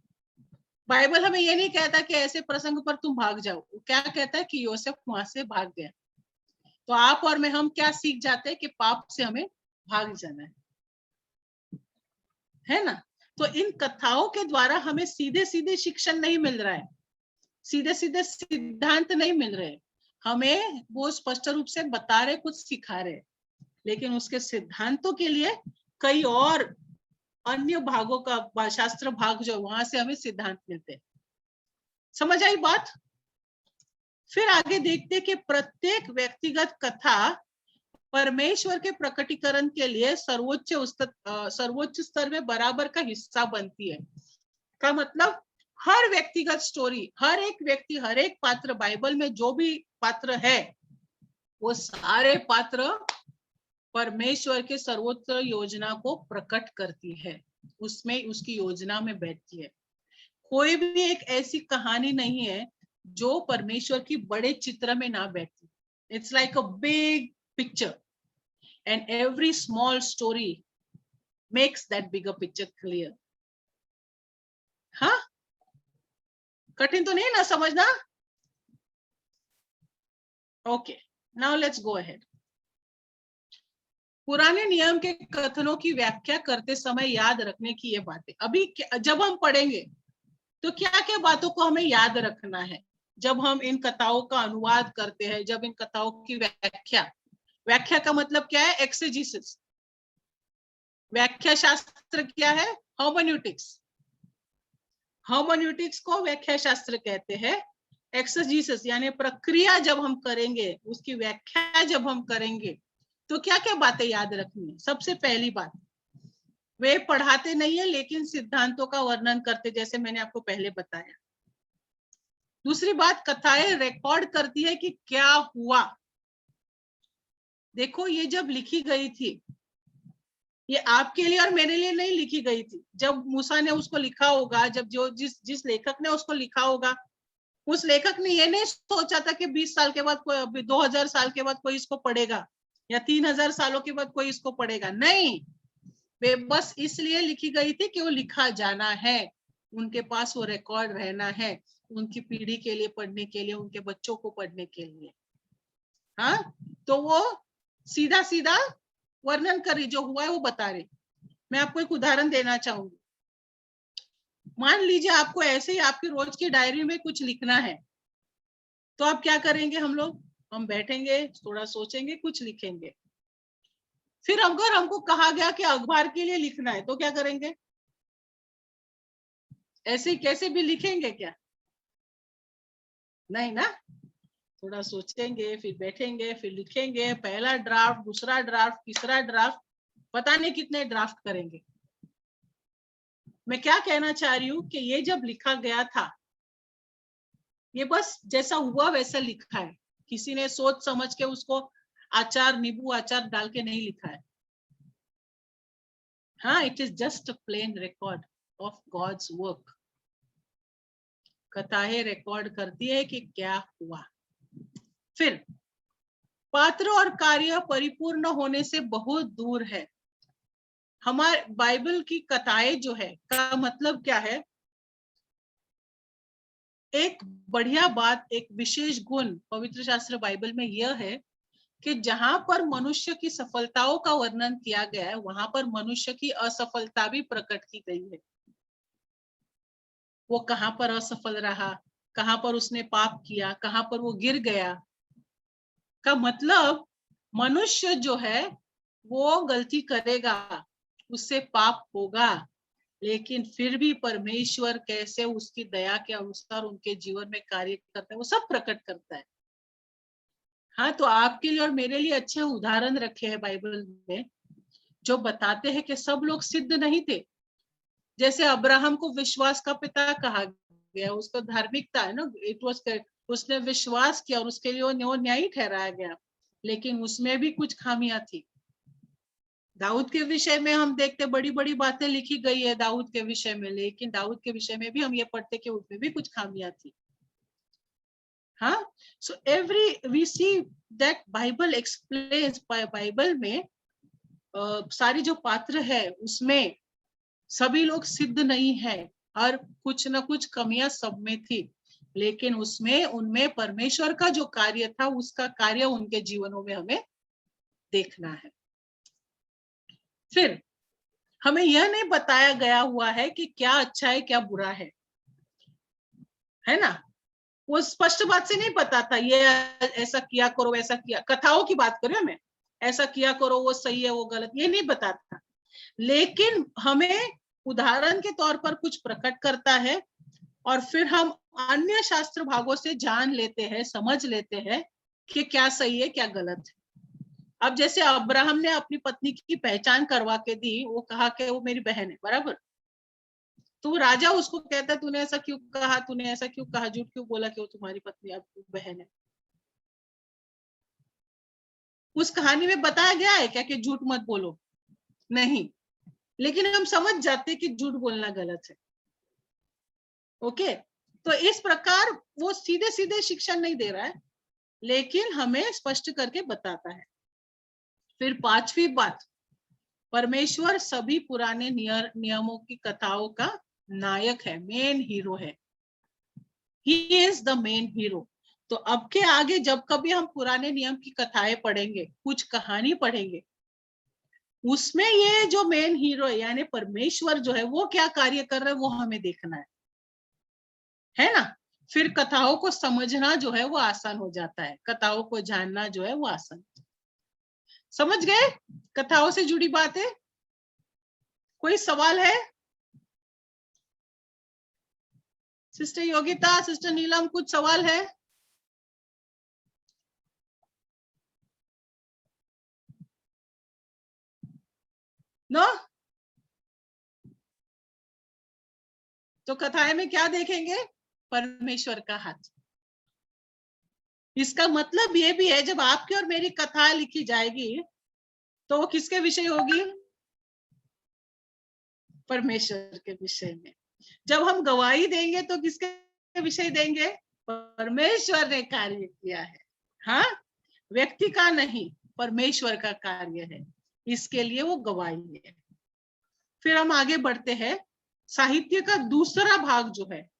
A: बाइबल हमें ये नहीं कहता कि ऐसे प्रसंग पर तुम भाग जाओ, क्या कहता है कि योसेफ वहां से भाग गया। तो आप और मैं, हम क्या सीख जाते हैं कि पाप से हमें भाग जाना है ना। तो इन कथाओं के द्वारा हमें सीधे सीधे शिक्षण नहीं मिल रहा है, सीधे सीधे सिद्धांत नहीं मिल रहे, हमें वो स्पष्ट रूप से बता रहे, कुछ सिखा रहे, लेकिन उसके सिद्धांतों के लिए कई और अन्य भागों का शास्त्र भाग जो, वहां से हमें सिद्धांत मिलते हैं। समझ आई बात? फिर आगे देखते कि प्रत्येक व्यक्तिगत कथा परमेश्वर के प्रकटीकरण के लिए सर्वोच्च स्तर में बराबर का हिस्सा बनती है। का मतलब हर व्यक्तिगत स्टोरी, हर एक व्यक्ति, हर एक पात्र, बाइबल में जो भी पात्र है, वो सारे पात्र परमेश्वर के सर्वोच्च योजना को प्रकट करती है, उसमें उसकी योजना में बैठती है। कोई भी एक ऐसी कहानी नहीं है जो परमेश्वर की बड़े चित्र में ना बैठती। It's like a big picture and every small story makes that bigger picture clear. हाँ, कठिन तो नहीं ना समझना? Okay, now let's go ahead. पुराने नियम के कथनों की व्याख्या करते समय याद रखने की ये बातें, अभी जब हम पढ़ेंगे तो क्या क्या बातों को हमें याद रखना है जब हम इन कथाओं का अनुवाद करते हैं, जब इन कथाओं की व्याख्या का मतलब क्या है? एक्सेजिसिस। व्याख्या शास्त्र क्या है? हर्मेन्यूटिक्स। हर्मेन्यूटिक्स को व्याख्या शास्त्र कहते हैं। एक्सेजिसिस यानी प्रक्रिया जब हम करेंगे, उसकी व्याख्या जब हम करेंगे, तो क्या क्या बातें याद रखनी है? सबसे पहली बात, वे पढ़ाते नहीं है लेकिन सिद्धांतों का वर्णन करते, जैसे मैंने आपको पहले बताया। दूसरी बात, कथाएं रिकॉर्ड करती है कि क्या हुआ। देखो, ये जब लिखी गई थी, ये आपके लिए और मेरे लिए नहीं लिखी गई थी। जब मूसा ने उसको लिखा होगा, जब जिस लेखक ने उसको लिखा होगा, उस लेखक ने ये नहीं सोचा था कि 20 साल के बाद, 2000 साल के बाद कोई इसको पढ़ेगा, या 3000 सालों के बाद कोई इसको पढ़ेगा। नहीं, वे बस इसलिए लिखी गई थी कि वो लिखा जाना है, उनके पास वो रिकॉर्ड रहना है, उनकी पीढ़ी के लिए पढ़ने के लिए, उनके बच्चों को पढ़ने के लिए। हाँ, तो वो सीधा सीधा वर्णन कर रही, जो हुआ है वो बता रही। मैं आपको एक उदाहरण देना चाहूंगी। मान लीजिए आपको ऐसे ही आपकी रोज की डायरी में कुछ लिखना है, तो आप क्या करेंगे? हम बैठेंगे, थोड़ा सोचेंगे, कुछ लिखेंगे। फिर अगर हमको कहा गया कि अखबार के लिए लिखना है, तो क्या करेंगे? ऐसे कैसे भी लिखेंगे क्या? नहीं ना, थोड़ा सोचेंगे, फिर बैठेंगे, फिर लिखेंगे। पहला ड्राफ्ट, दूसरा ड्राफ्ट, तीसरा ड्राफ्ट, पता नहीं कितने ड्राफ्ट करेंगे। मैं क्या कहना चाह रही हूँ कि ये जब लिखा गया था, ये बस जैसा हुआ वैसा लिखा है। किसी ने सोच समझ के उसको आचार, नींबू आचार डाल के नहीं लिखा है। हाँ, it is just a plain record of God's work. कथाएं रिकॉर्ड करती है कि क्या हुआ। फिर पात्र और कार्य परिपूर्ण होने से बहुत दूर है। हमारे बाइबल की कथाएं जो है, का मतलब क्या है? एक बढ़िया बात, एक विशेष गुण पवित्र शास्त्र बाइबल में यह है कि जहां पर मनुष्य की सफलताओं का वर्णन किया गया है, वहां पर मनुष्य की असफलता भी प्रकट की गई है। वो कहां पर असफल रहा, कहां पर उसने पाप किया, कहां पर वो गिर गया। का मतलब मनुष्य जो है वो गलती करेगा, उससे पाप होगा, लेकिन फिर भी परमेश्वर कैसे उसकी दया के अनुसार उनके जीवन में कार्य करता है, वो सब प्रकट करता है। हाँ, तो आपके लिए और मेरे लिए अच्छे उदाहरण रखे हैं बाइबल में, जो बताते हैं कि सब लोग सिद्ध नहीं थे। जैसे अब्राहम को विश्वास का पिता कहा गया, उसको धार्मिकता है ना, इट वाज, उसने विश्वास किया और उसके लिए वो न्यायी ठहराया गया, लेकिन उसमें भी कुछ खामियां थी। दाऊद के विषय में हम देखते बड़ी बड़ी बातें लिखी गई है दाऊद के विषय में, लेकिन दाऊद के विषय में भी हम ये पढ़ते कि उसमें भी कुछ खामियां थी। हाँ, so every we see that Bible explains, Bible में सारी जो पात्र है उसमें सभी लोग सिद्ध नहीं है, और कुछ ना कुछ कमियां सब में थी, लेकिन उसमें उनमें परमेश्वर का जो कार्य था, उसका कार्य उनके जीवनों में हमें देखना है। फिर हमें यह नहीं बताया गया हुआ है कि क्या अच्छा है क्या बुरा है ना? वो स्पष्ट बात से नहीं पता था, ये ऐसा किया करो, ऐसा किया, कथाओं की बात करें, मैं ऐसा किया करो, वो सही है वो गलत, ये नहीं बताता। लेकिन हमें उदाहरण के तौर पर कुछ प्रकट करता है, और फिर हम अन्य शास्त्र भागों से जान लेते हैं, समझ लेते हैं कि क्या सही है क्या गलत है। अब जैसे अब्राहम ने अपनी पत्नी की पहचान करवा के दी, वो कहा कि वो मेरी बहन है, बराबर। तो राजा उसको कहता है, तूने ऐसा क्यों कहा, तूने ऐसा क्यों कहा, झूठ क्यों बोला कि वो तुम्हारी पत्नी अब बहन है? उस कहानी में बताया गया है क्या कि झूठ मत बोलो? नहीं, लेकिन हम समझ जाते कि झूठ बोलना गलत है। ओके, तो इस प्रकार वो सीधे सीधे शिक्षा नहीं दे रहा है, लेकिन हमें स्पष्ट करके बताता है। फिर पांचवी बात, परमेश्वर सभी पुराने नियमों की कथाओं का नायक है, मेन हीरो है। He is the main hero. तो अब के आगे जब कभी हम पुराने नियम की कथाएं पढ़ेंगे, कुछ कहानी पढ़ेंगे, उसमें ये जो मेन हीरो है यानी परमेश्वर जो है वो क्या कार्य कर रहा है वो हमें देखना है ना। फिर कथाओं को समझना जो है वो आसान हो जाता है, कथाओं को जानना जो है वो आसान। समझ गए कथाओं से जुड़ी बातें? कोई सवाल है? सिस्टर योगिता, सिस्टर नीलम, कुछ सवाल है? नो? तो कथाएं में क्या देखेंगे? परमेश्वर का हाथ। इसका मतलब ये भी है जब आपकी और मेरी कथा लिखी जाएगी तो वो किसके विषय होगी? परमेश्वर के विषय में। जब हम गवाही देंगे तो किसके विषय देंगे? परमेश्वर ने कार्य किया है। हाँ, व्यक्ति का नहीं, परमेश्वर का कार्य है, इसके लिए वो गवाही है। फिर हम आगे बढ़ते हैं, साहित्य का दूसरा भाग जो है,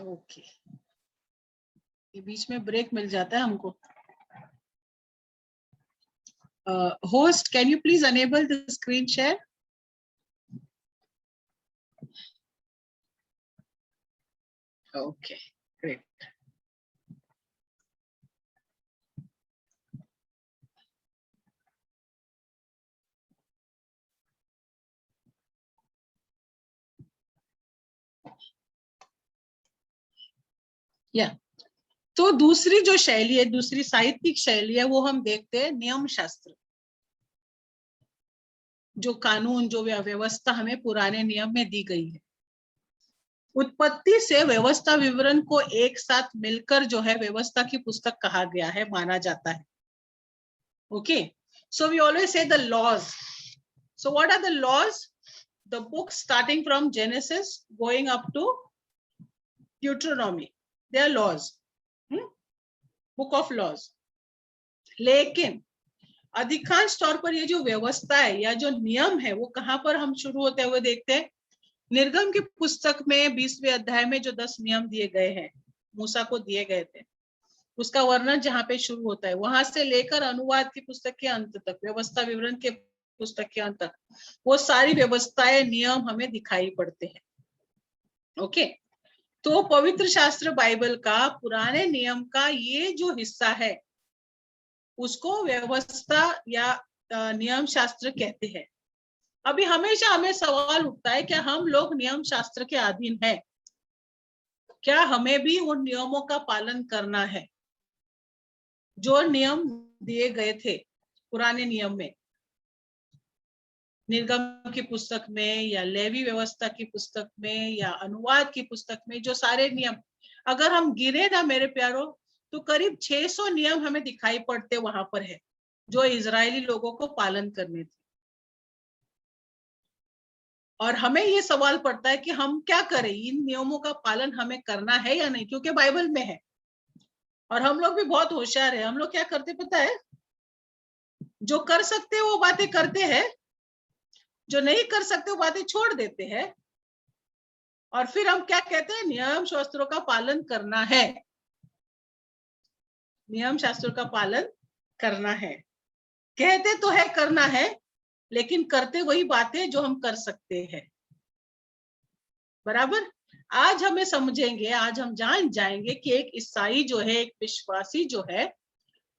A: ओके, ये बीच में ब्रेक मिल जाता है हमको। Host, can you please enable the screen share? Okay, great. या तो दूसरी जो शैली है, दूसरी साहित्यिक शैली है, वो हम देखते हैं नियम शास्त्र। जो कानून, जो व्यवस्था हमें पुराने नियम में दी गई है, उत्पत्ति से व्यवस्था विवरण को एक साथ मिलकर जो है व्यवस्था की पुस्तक कहा गया है, माना जाता है। Okay, so we always say the laws. So what are the laws? The book starting from Genesis going up to Deuteronomy, they are laws, book of laws. लेकिन अधिकांश तौर पर ये जो व्यवस्था है या जो नियम है वो कहाँ पर हम शुरू होते हुए देखते हैं? निर्गम की पुस्तक में 20वें अध्याय में जो 10 नियम दिए गए हैं, मूसा को दिए गए थे, उसका वर्णन जहाँ पे शुरू होता है, वहां से लेकर अनुवाद की पुस्तक के अंत तक, व्यवस्था विवरण के पुस्तक के अंत तक, वो सारी व्यवस्थाएं, नियम हमें दिखाई पड़ते हैं। ओके, तो पवित्र शास्त्र बाइबल का पुराने नियम का ये जो हिस्सा है उसको व्यवस्था या नियम शास्त्र कहते हैं। अभी हमेशा हमें सवाल उठता है क्या हम लोग नियम शास्त्र के अधीन हैं? क्या हमें भी उन नियमों का पालन करना है जो नियम दिए गए थे पुराने नियम में, निर्गम की पुस्तक में या लेवी व्यवस्था की पुस्तक में या अनुवाद की पुस्तक में? जो सारे नियम अगर हम गिने ना मेरे प्यारों, तो करीब 600 नियम हमें दिखाई पड़ते वहां पर है जो इजरायली लोगों को पालन करने थे। और हमें ये सवाल पड़ता है कि हम क्या करें, इन नियमों का पालन हमें करना है या नहीं, क्योंकि बाइबल में है। और हम लोग भी बहुत होशियार है, हम लोग क्या करते पता है, जो कर सकते हैं वो बातें करते हैं, जो नहीं कर सकते वो बातें छोड़ देते हैं। और फिर हम क्या कहते हैं, नियम शास्त्रों का पालन करना है, नियम शास्त्रों का पालन करना है। कहते तो है करना है, लेकिन करते वही बातें जो हम कर सकते हैं। बराबर। आज हमें समझेंगे, आज हम जान जाएंगे कि एक ईसाई जो है, एक विश्वासी जो है,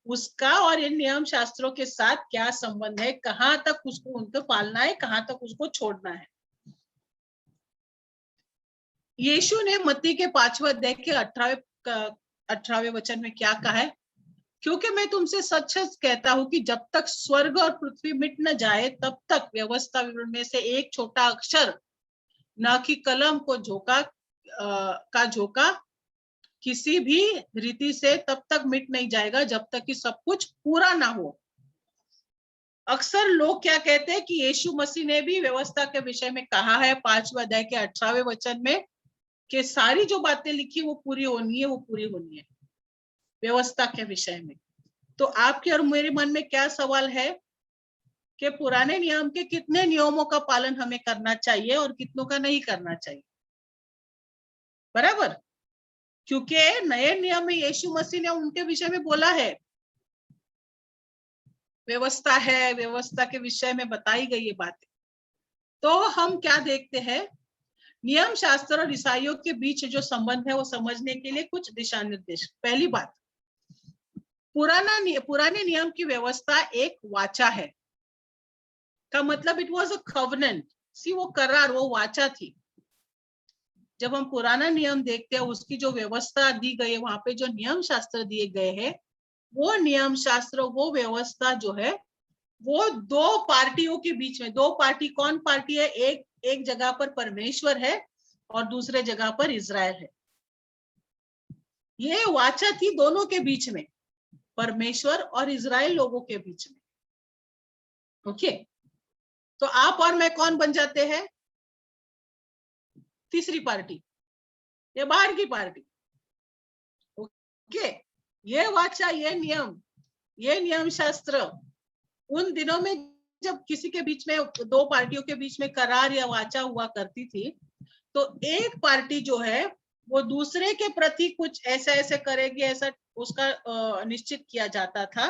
A: उसका और इन नियम शास्त्रों के साथ क्या संबंध है, कहां तक उसको उनको पालना है, कहां तक उसको छोड़ना है। यीशु ने मत्ती के 5वें अध्याय के 18वें वचन में क्या कहा है, क्योंकि मैं तुमसे सच सच कहता हूं कि जब तक स्वर्ग और पृथ्वी मिट न जाए तब तक व्यवस्था में से एक छोटा अक्षर, न कि कलम को झोंका किसी भी रीति से तब तक मिट नहीं जाएगा जब तक कि सब कुछ पूरा ना हो। अक्सर लोग क्या कहते हैं कि यीशु मसीह ने भी व्यवस्था के विषय में कहा है 5वें अध्याय के 18वें वचन में कि सारी जो बातें लिखी वो पूरी होनी है, वो पूरी होनी है व्यवस्था के विषय में। तो आपके और मेरे मन में क्या सवाल है कि पुराने नियम के कितने नियमों का पालन हमें करना चाहिए और कितनों का नहीं करना चाहिए? बराबर। क्योंकि नए नियम में यीशु मसीह ने उनके विषय में बोला है, व्यवस्था है, व्यवस्था के विषय में बताई गई ये बातें। तो हम क्या देखते हैं, नियम शास्त्र और ईसाइयों के बीच जो संबंध है वो समझने के लिए कुछ दिशा निर्देश। पहली बात, पुराने नियम की व्यवस्था एक वाचा है, का मतलब इट वाज अ कवनेंट। सी वो करार, वो वाचा थी। जब हम पुराना नियम देखते हैं, उसकी जो व्यवस्था दी गई है, वहां पे जो नियम शास्त्र दिए गए हैं, वो नियम शास्त्र, वो व्यवस्था जो है, वो दो पार्टियों के बीच में, दो पार्टी, कौन पार्टी है, एक जगह पर परमेश्वर है और दूसरे जगह पर इजराइल है। ये वाचा थी दोनों के बीच में, परमेश्वर और इजराइल लोगों के बीच में। ओके, तो आप और मैं कौन बन जाते हैं? तीसरी पार्टी, ये बाहर की पार्टी। ओके, ये वाचा, ये नियम शास्त्र उन दिनों में जब किसी के बीच में, दो पार्टियों के बीच में करार या वाचा हुआ करती थी, तो एक पार्टी जो है वो दूसरे के प्रति कुछ ऐसा ऐसे करेगी, ऐसा उसका निश्चित किया जाता था।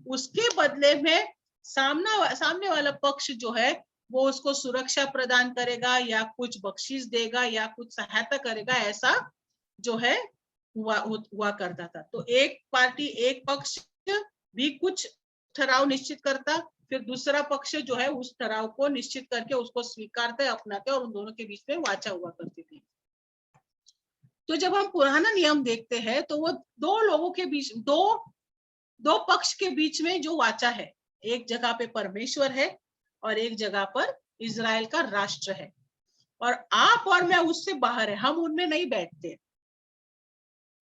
A: उसके बदले में सामने वाला पक्ष जो है वो उसको सुरक्षा प्रदान करेगा या कुछ बख्शीश देगा या कुछ सहायता करेगा, ऐसा जो है हुआ करता था। तो एक पार्टी, एक पक्ष भी कुछ ठहराव निश्चित करता, फिर दूसरा पक्ष जो है उस ठहराव को निश्चित करके उसको स्वीकारते, अपनाते, और उन दोनों के बीच में वाचा हुआ करती थी। तो जब हम पुराना नियम देखते हैं तो वो दो लोगों के बीच, दो पक्ष के बीच में जो वाचा है, एक जगह पे परमेश्वर है और एक जगह पर इजराइल का राष्ट्र है। और आप और मैं उससे बाहर है, हम उनमें नहीं बैठते।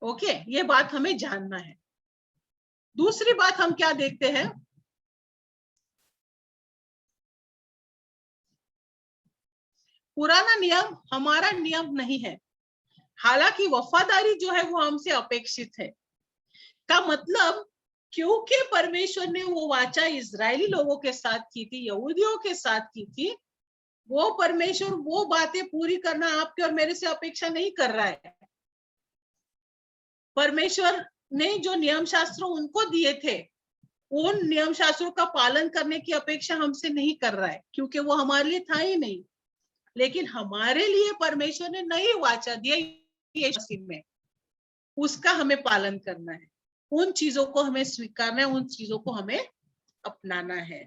A: ओके, ये बात हमें जानना है। दूसरी बात हम क्या देखते हैं, पुराना नियम हमारा नियम नहीं है, हालांकि वफादारी जो है वो हमसे अपेक्षित है। का मतलब, क्योंकि परमेश्वर ने वो वाचा इजरायली लोगों के साथ की थी, यहूदियों के साथ की थी, वो परमेश्वर वो बातें पूरी करना आपके और मेरे से अपेक्षा नहीं कर रहा है। परमेश्वर ने जो नियम शास्त्र उनको दिए थे, उन नियम शास्त्रों का पालन करने की अपेक्षा हमसे नहीं कर रहा है, क्योंकि वो हमारे लिए था ही नहीं। लेकिन हमारे लिए परमेश्वर ने नई वाचा दिया यीशु मसीह में, उसका हमें पालन करना है, उन चीजों को हमें स्वीकारना है, उन चीजों को हमें अपनाना है।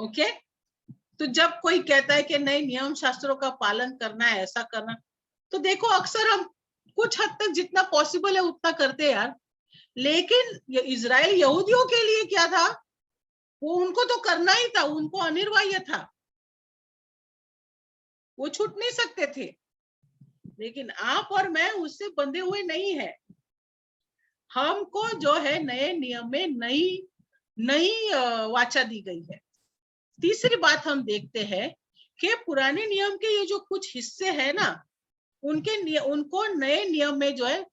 A: ओके, तो जब कोई कहता है कि नहीं नियम शास्त्रों का पालन करना है, ऐसा करना, तो देखो अक्सर हम कुछ हद तक जितना पॉसिबल है उतना करते हैं यार, लेकिन ये इजराइल यहूदियों के लिए क्या था, वो उनको तो करना ही था, उनको अनिवार्य था, वो छूट नहीं सकते थे। लेकिन आप और मैं उससे बंधे हुए नहीं है, हमको जो है नए नियम में नई नई वाचा दी गई है। तीसरी बात हम देखते हैं कि पुराने नियम के ये जो कुछ हिस्से हैं ना, उनको नए नियम में जो है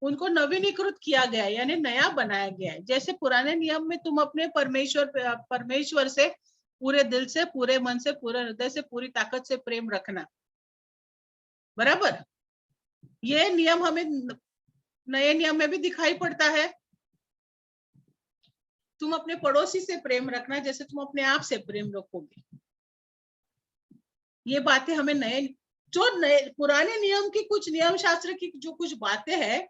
A: उनको नवीनीकृत किया गया है, यानी नया बनाया गया है। जैसे पुराने नियम में तुम अपने परमेश्वर से पूरे दिल से, पूरे मन से, पूरे हृदय से, पूरी ताकत से प्रेम रखना, बराबर। ये नियम हमें नए नियम में भी दिखाई पड़ता है। तुम अपने पड़ोसी से प्रेम रखना जैसे तुम अपने आप से प्रेम रखोगे। ये बातें हमें नए पुराने नियम की कुछ नियम शास्त्र की जो कुछ बातें हैं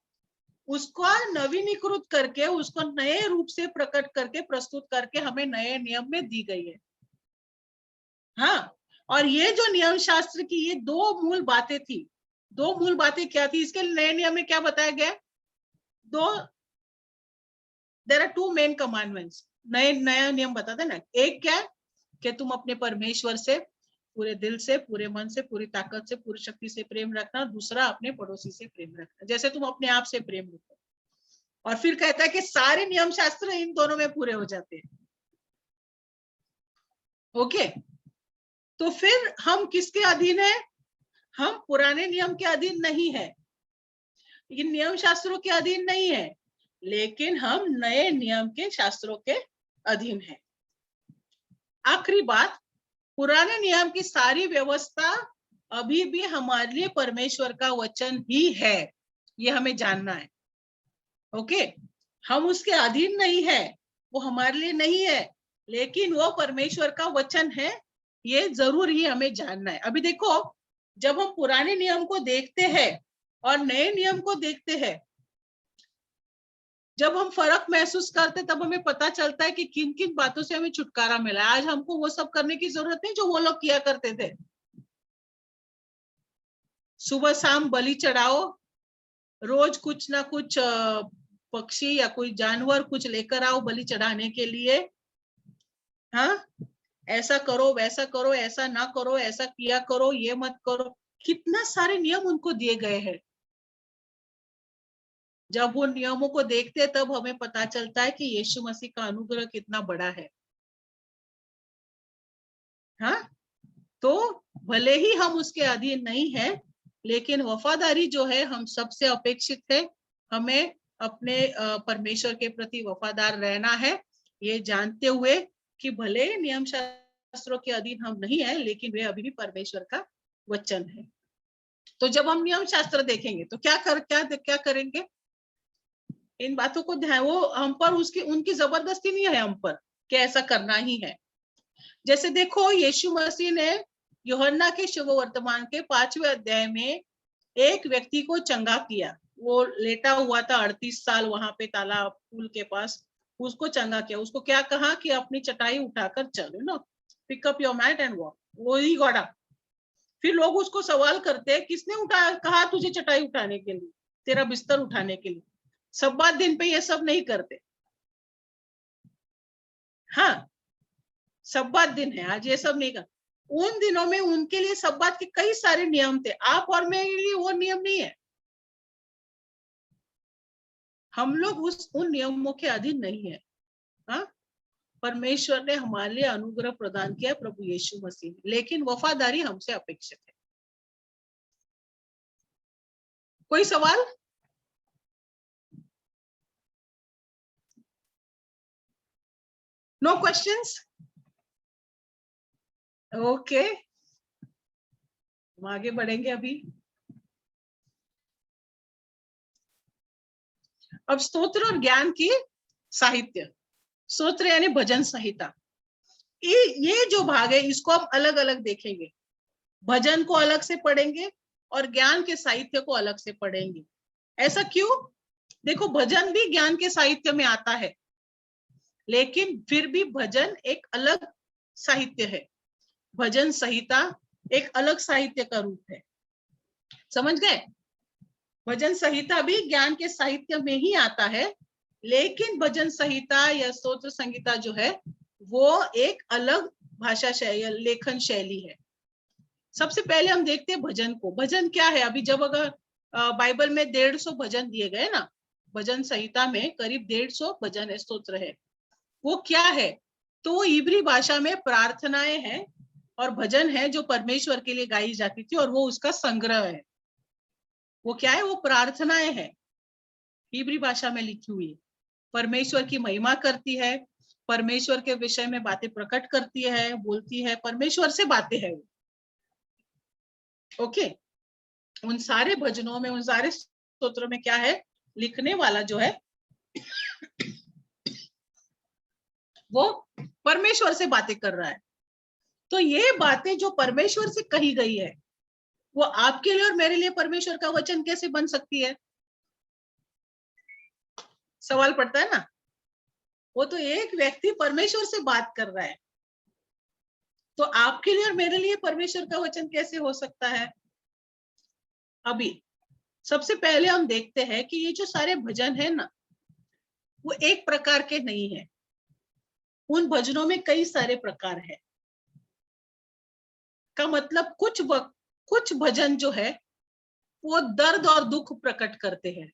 A: उसको नवीनीकृत करके, उसको नए रूप से प्रकट करके, प्रस्तुत करके हमें नए नियम में दी गई है। हाँ, और ये जो नियम शास्त्र की ये दो मूल बातें थी। दो मूल बातें क्या थी इसके नए नियम में, क्या बताया गया? There are two main commandments. नया नियम बताते ना, एक क्या है कि तुम अपने परमेश्वर से पूरे दिल से, पूरे मन से, पूरी ताकत से, पूरी शक्ति से प्रेम रखना। दूसरा, अपने पड़ोसी से प्रेम रखना जैसे तुम अपने आप से प्रेम रखो। और फिर कहता है कि सारे नियम शास्त्र इन दोनों में पूरे हो जाते हैं। ओके, तो फिर हम किसके अधीन है? हम पुराने नियम के अधीन नहीं है, इन नियम शास्त्रों के अधीन नहीं है, लेकिन हम नए नियम के शास्त्रों के अधीन है। आखिरी बात, पुराने नियम की सारी व्यवस्था अभी भी हमारे लिए परमेश्वर का वचन ही है, ये हमें जानना है। ओके, हम उसके अधीन नहीं है, वो हमारे लिए नहीं है, लेकिन वो परमेश्वर का वचन है, ये जरूर ही हमें जानना है। अभी देखो, जब हम पुराने नियम को देखते हैं और नए नियम को देखते हैं, जब हम फर्क महसूस करते तब हमें पता चलता है कि किन किन बातों से हमें छुटकारा मिला है। आज हमको वो सब करने की जरूरत नहीं जो वो लोग किया करते थे। सुबह शाम बलि चढ़ाओ, रोज कुछ ना कुछ पक्षी या कोई जानवर कुछ लेकर आओ बलि चढ़ाने के लिए। हाँ, ऐसा करो, वैसा करो, ऐसा ना करो, ऐसा किया करो, ये मत करो। कितना सारे नियम उनको दिए गए हैं। जब वो नियमों को देखते हैं तब हमें पता चलता है कि यीशु मसीह का अनुग्रह कितना बड़ा है। हाँ, तो भले ही हम उसके अधीन नहीं है, लेकिन वफादारी जो है हम सबसे अपेक्षित है। हमें अपने परमेश्वर के प्रति वफादार रहना है, ये जानते हुए कि भले नियम शास्त्रों के अधीन हम नहीं है, लेकिन वे अभी भी परमेश्वर का वचन है। तो जब हम नियम शास्त्र देखेंगे तो क्या करेंगे? इन बातों को ध्यान, वो हम पर उनकी जबरदस्ती नहीं है हम पर कि ऐसा करना ही है। जैसे देखो, यीशु मसीह ने यूहन्ना के शुभ वर्तमान के 5वें अध्याय में एक व्यक्ति को चंगा किया। वो लेटा हुआ था 38 साल वहां पे तालाब पुल के पास, उसको चंगा किया। उसको क्या कहा कि अपनी चटाई उठाकर चलो ना, pick up your mat and walk. वो ही गॉड। फिर लोग उसको सवाल करते हैं, किसने कहा तुझे चटाई उठाने के लिए, तेरा बिस्तर उठाने के लिए? सब्बात दिन पे ये सब नहीं करते। हाँ, सब्बात दिन है, आज ये सब नहीं कर। उन दिनों में उनके लिए सब्बात के कई सारे नियम थे। आप और मेरे लिए वो नियम नहीं है। हम लोग उन नियमों के अधीन नहीं है। हाँ, परमेश्वर ने हमारे लिए अनुग्रह प्रदान किया प्रभु यीशु मसीह, लेकिन वफादारी हमसे अपेक्षित है। कोई सवाल? Know questions? ओके, हम आगे बढ़ेंगे अभी। अब स्तोत्र और ज्ञान की साहित्य। स्तोत्र यानी भजन संहिता। ये जो भाग है इसको हम अलग अलग देखेंगे। भजन को अलग से पढ़ेंगे और ज्ञान के साहित्य को अलग से पढ़ेंगे। ऐसा क्यों? देखो, भजन भी ज्ञान के साहित्य में आता है, लेकिन फिर भी भजन एक अलग साहित्य है। भजन संहिता एक अलग साहित्य का रूप है, समझ गए? भजन संहिता भी ज्ञान के साहित्य में ही आता है, लेकिन भजन संहिता या स्तोत्र संहिता जो है वो एक अलग भाषा शैली, लेखन शैली है। सबसे पहले हम देखते हैं भजन को। भजन क्या है? अभी जब अगर बाइबल में 150 भजन दिए गए ना, भजन संहिता में करीब 150 भजन है, स्तोत्र है। वो क्या है? तो वो इब्री भाषा में प्रार्थनाएं हैं और भजन है जो परमेश्वर के लिए गाई जाती थी, और वो उसका संग्रह है। वो क्या है? वो प्रार्थनाएं हैं, इब्री भाषा में लिखी हुई, परमेश्वर की महिमा करती है, परमेश्वर के विषय में बातें प्रकट करती है, बोलती है, परमेश्वर से बातें है। ओके, उन सारे भजनों में, उन सारे स्तोत्रों में क्या है? लिखने वाला जो है वो परमेश्वर से बातें कर रहा है। तो ये बातें जो परमेश्वर से कही गई है, वो आपके लिए और मेरे लिए परमेश्वर का वचन कैसे बन सकती है? सवाल पड़ता है ना। वो तो एक व्यक्ति परमेश्वर से बात कर रहा है, तो आपके लिए और मेरे लिए परमेश्वर का वचन कैसे हो सकता है? अभी सबसे पहले हम देखते हैं कि ये जो सारे भजन है ना, वो एक प्रकार के नहीं है। उन भजनों में कई सारे प्रकार है। का मतलब कुछ भजन जो है वो दर्द और दुख प्रकट करते हैं।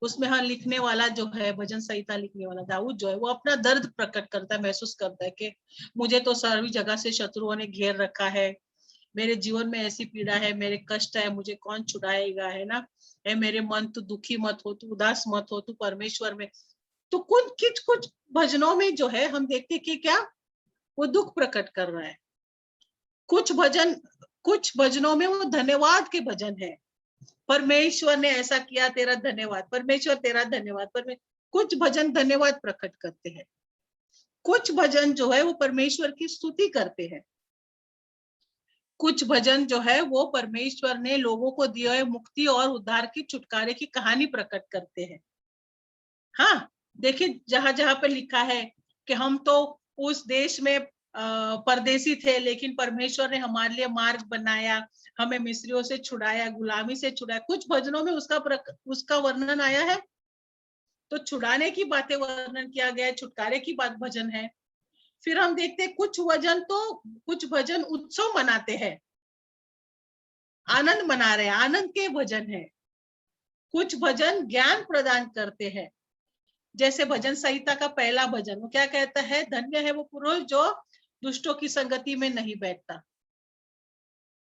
A: उसमें हाँ, लिखने वाला जो है, भजन संहिता लिखने वाला दाऊद जो है, वो अपना दर्द प्रकट करता है, महसूस करता है कि मुझे तो सभी जगह से शत्रुओं ने घेर रखा है, मेरे जीवन में ऐसी पीड़ा है, मेरे कष्ट है, मुझे कौन छुड़ाएगा, है ना? ए मेरे मन, तू दुखी मत हो, तू उदास मत हो, तू परमेश्वर में। तो कुछ भजनों में जो है हम देखते कि क्या वो दुख प्रकट कर रहा है। कुछ भजनों में वो धन्यवाद के भजन है, परमेश्वर ने ऐसा किया, तेरा धन्यवाद, परमेश्वर तेरा धन्यवाद। कुछ भजन धन्यवाद प्रकट करते हैं। कुछ भजन जो है वो परमेश्वर की स्तुति करते हैं। कुछ भजन जो है वो परमेश्वर ने लोगों को दिए हुए मुक्ति और उद्धार की, छुटकारे की कहानी प्रकट करते हैं। हाँ, देखिए जहां जहां पे लिखा है कि हम तो उस देश में परदेसी थे, लेकिन परमेश्वर ने हमारे लिए मार्ग बनाया, हमें मिस्रियों से छुड़ाया, गुलामी से छुड़ाया। कुछ भजनों में उसका वर्णन आया है। तो छुड़ाने की बातें वर्णन किया गया है, छुटकारे की बात भजन है। फिर हम देखते हैं कुछ भजन उत्सव मनाते हैं, आनंद मना रहे हैं, आनंद के भजन है। कुछ भजन ज्ञान प्रदान करते हैं, जैसे भजन संहिता का पहला भजन, वो क्या कहता है? धन्य है वो पुरुष जो दुष्टों की संगति में नहीं बैठता।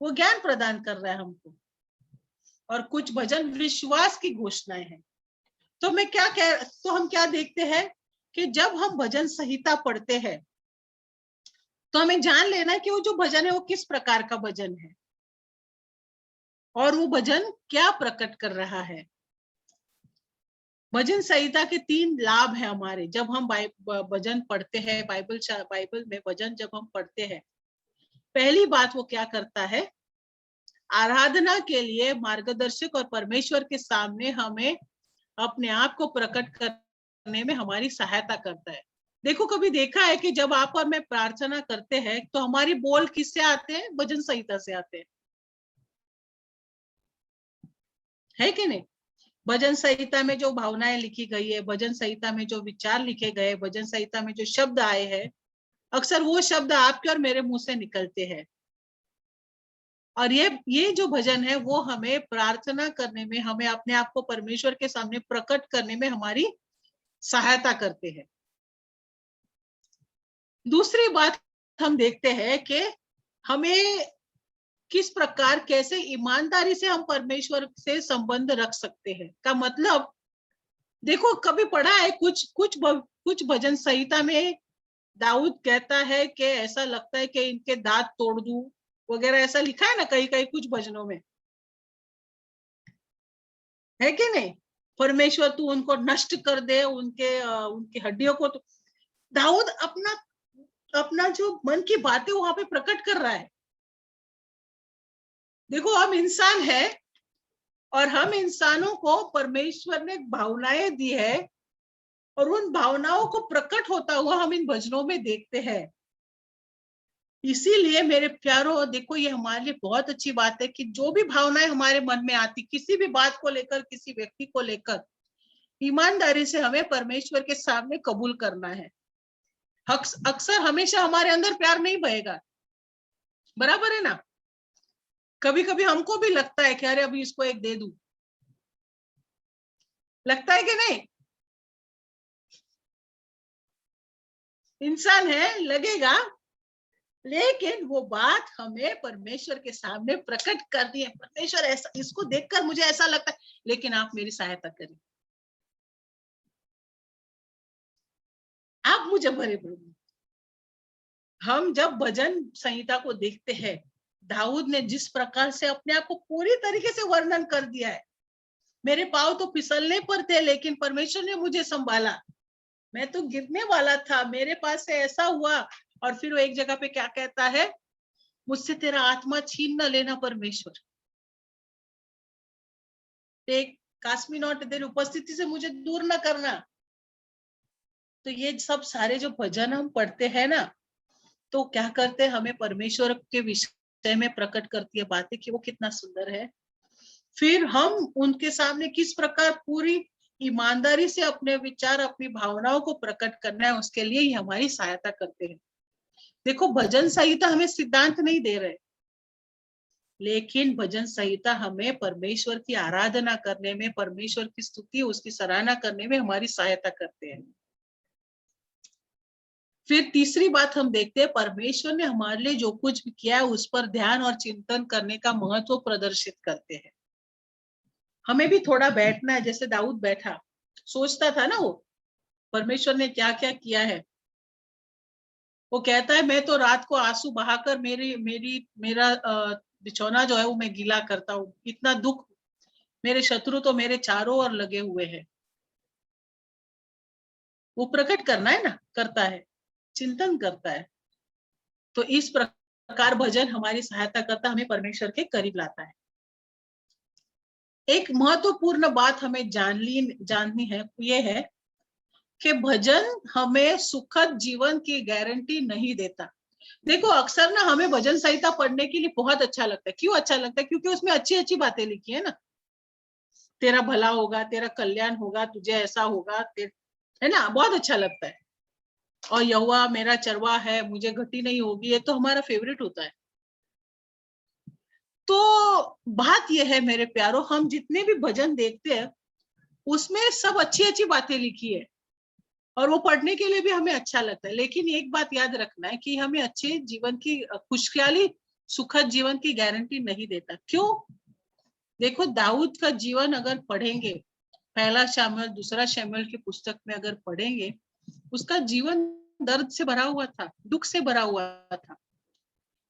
A: वो ज्ञान प्रदान कर रहा है हमको। और कुछ भजन विश्वास की घोषणाएं हैं। तो हम क्या देखते हैं कि जब हम भजन संहिता पढ़ते हैं तो हमें जान लेना है कि वो जो भजन है वो किस प्रकार का भजन है और वो भजन क्या प्रकट कर रहा है। भजन संहिता के 3 लाभ है हमारे जब हम भजन पढ़ते हैं। बाइबल में भजन जब हम पढ़ते हैं, पहली बात वो क्या करता है? आराधना के लिए मार्गदर्शक और परमेश्वर के सामने हमें अपने आप को प्रकट करने में हमारी सहायता करता है। देखो, कभी देखा है कि जब आप और मैं प्रार्थना करते हैं तो हमारी बोल किससे आते हैं? भजन संहिता से आते हैं, है कि नहीं? भजन संहिता में जो भावनाएं लिखी गई है, भजन संहिता में जो विचार लिखे गए, भजन संहिता में जो शब्द आए हैं, अक्सर वो शब्द आपके और मेरे मुंह से निकलते हैं। और ये जो भजन है वो हमें प्रार्थना करने में, हमें अपने आप को परमेश्वर के सामने प्रकट करने में हमारी सहायता करते हैं। दूसरी बात हम देखते हैं कि हमें किस प्रकार, कैसे ईमानदारी से हम परमेश्वर से संबंध रख सकते हैं। का मतलब देखो, कभी पढ़ा है कुछ भजन संहिता में दाऊद कहता है कि ऐसा लगता है कि इनके दांत तोड़ दूं वगैरह, ऐसा लिखा है ना कहीं कुछ भजनों में, है कि नहीं? परमेश्वर तू उनको नष्ट कर दे, उनकी हड्डियों को। तो दाऊद अपना जो मन की बातें वहां पे प्रकट कर रहा है। देखो, हम इंसान है और हम इंसानों को परमेश्वर ने भावनाएं दी है और उन भावनाओं को प्रकट होता हुआ हम इन भजनों में देखते हैं। इसीलिए मेरे प्यारो देखो, ये हमारे लिए बहुत अच्छी बात है कि जो भी भावनाएं हमारे मन में आती, किसी भी बात को लेकर, किसी व्यक्ति को लेकर, ईमानदारी से हमें परमेश्वर के सामने कबूल करना है। अक्सर हमेशा हमारे अंदर प्यार नहीं बहेगा, बराबर है ना। कभी कभी हमको भी लगता है कि अरे अभी इसको एक दे दूं, लगता है कि नहीं? इंसान है, लगेगा। लेकिन वो बात हमें परमेश्वर के सामने प्रकट करनी है। परमेश्वर, ऐसा इसको देखकर मुझे ऐसा लगता है, लेकिन आप मेरी सहायता करिए, आप मुझे भरे प्रभु। हम जब भजन संहिता को देखते हैं, दाऊद ने जिस प्रकार से अपने आप को पूरी तरीके से वर्णन कर दिया है, मेरे पांव तो फिसलने पर थे लेकिन परमेश्वर ने मुझे संभाला, मैं तो गिरने वाला था, मेरे पास से ऐसा हुआ। और फिर वो एक जगह पे क्या कहता है, मुझसे तेरा आत्मा छीन न लेना परमेश्वर, टेक कास्ट मी नॉट, तेरी उपस्थिति से मुझे दूर न करना। तो ये सब सारे जो भजन हम पढ़ते हैं ना, तो क्या करते हैं, हमें परमेश्वर के विषय में प्रकट करती है बातें कि वो कितना सुंदर है। फिर हम उनके सामने किस प्रकार पूरी ईमानदारी से अपने विचार, अपनी भावनाओं को प्रकट करना है, उसके लिए ही हमारी सहायता करते हैं। देखो, भजन संहिता हमें सिद्धांत नहीं दे रहे, लेकिन भजन संहिता हमें परमेश्वर की आराधना करने में, परमेश्वर की स्तुति, उसकी सराहना करने में हमारी सहायता करते हैं। फिर तीसरी बात हम देखते हैं, परमेश्वर ने हमारे लिए जो कुछ भी किया है उस पर ध्यान और चिंतन करने का महत्व प्रदर्शित करते हैं। हमें भी थोड़ा बैठना है, जैसे दाऊद बैठा, सोचता था ना वो परमेश्वर ने क्या क्या किया है। वो कहता है, मैं तो रात को आंसू बहाकर मेरा बिछौना जो है वो मैं गीला करता हूँ, इतना दुख, मेरे शत्रु तो मेरे चारों ओर लगे हुए हैं। वो प्रकट करना है ना, करता है, चिंतन करता है। तो इस प्रकार भजन हमारी सहायता करता, हमें परमेश्वर के करीब लाता है। एक महत्वपूर्ण बात हमें जाननी है, ये है कि भजन हमें सुखद जीवन की गारंटी नहीं देता। देखो, अक्सर ना हमें भजन संहिता पढ़ने के लिए बहुत अच्छा लगता है। क्यों अच्छा लगता है? क्योंकि उसमें अच्छी अच्छी बातें लिखी है ना, तेरा भला होगा, तेरा कल्याण होगा, तुझे ऐसा होगा, है ना, बहुत अच्छा लगता है। और यहोवा मेरा चरवा है, मुझे घटी नहीं होगी, ये तो हमारा फेवरेट होता है। तो बात यह है मेरे प्यारो, हम जितने भी भजन देखते हैं उसमें सब अच्छी अच्छी बातें लिखी है और वो पढ़ने के लिए भी हमें अच्छा लगता है। लेकिन एक बात याद रखना है कि हमें अच्छे जीवन की, खुशहाली, सुखद जीवन की गारंटी नहीं देता। क्यों? देखो, दाऊद का जीवन अगर पढ़ेंगे, पहला शमूएल, दूसरा शमूएल की पुस्तक में अगर पढ़ेंगे, उसका जीवन दर्द से भरा हुआ था, दुख से भरा हुआ था,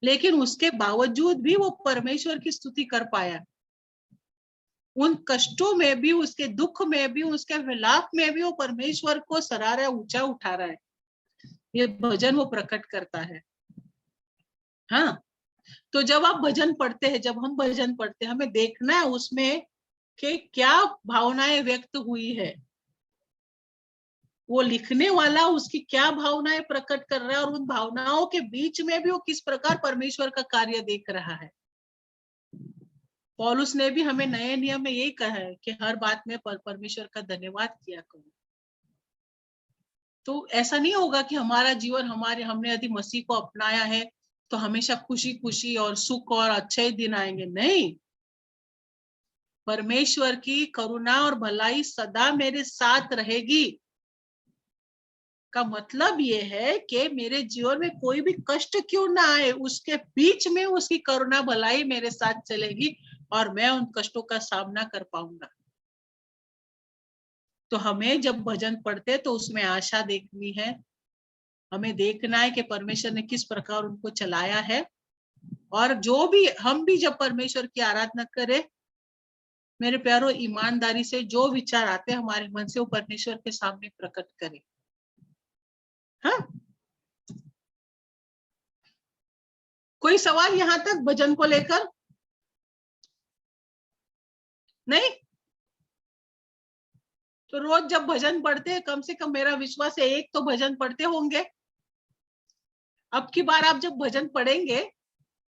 A: लेकिन उसके बावजूद भी वो परमेश्वर की स्तुति कर पाया। उन कष्टों में भी, उसके दुख में भी, उसके विलाप में भी वो परमेश्वर को सराह रहा है, ऊंचा उठा रहा है। ये भजन वो प्रकट करता है। हाँ, तो जब आप भजन पढ़ते हैं, जब हम भजन पढ़ते हैं, हमें देखना है उसमें कि क्या भावनाएं व्यक्त हुई है, वो लिखने वाला उसकी क्या भावनाएं प्रकट कर रहा है, और उन भावनाओं के बीच में भी वो किस प्रकार परमेश्वर का कार्य देख रहा है। पौलुस ने भी हमें नए नियम में यही कहा है कि हर बात में परमेश्वर का धन्यवाद किया करो। तो ऐसा नहीं होगा कि हमारा जीवन, हमने यदि मसीह को अपनाया है तो हमेशा खुशी खुशी और सुख और अच्छे दिन आएंगे। नहीं, परमेश्वर की करुणा और भलाई सदा मेरे साथ रहेगी का मतलब ये है कि मेरे जीवन में कोई भी कष्ट क्यों ना आए, उसके बीच में उसकी करुणा भलाई मेरे साथ चलेगी और मैं उन कष्टों का सामना कर पाऊंगा। तो हमें जब भजन पढ़ते तो उसमें आशा देखनी है, हमें देखना है कि परमेश्वर ने किस प्रकार उनको चलाया है। और जो भी हम भी जब परमेश्वर की आराधना करें, मेरे प्यारो, ईमानदारी से जो विचार आते हैं हमारे मन से, वो परमेश्वर के सामने प्रकट करें। हाँ, कोई सवाल यहाँ तक भजन को लेकर? नहीं? तो रोज जब भजन पढ़ते हैं, कम से कम मेरा विश्वास है एक तो भजन पढ़ते होंगे। अब की बार आप जब भजन पढ़ेंगे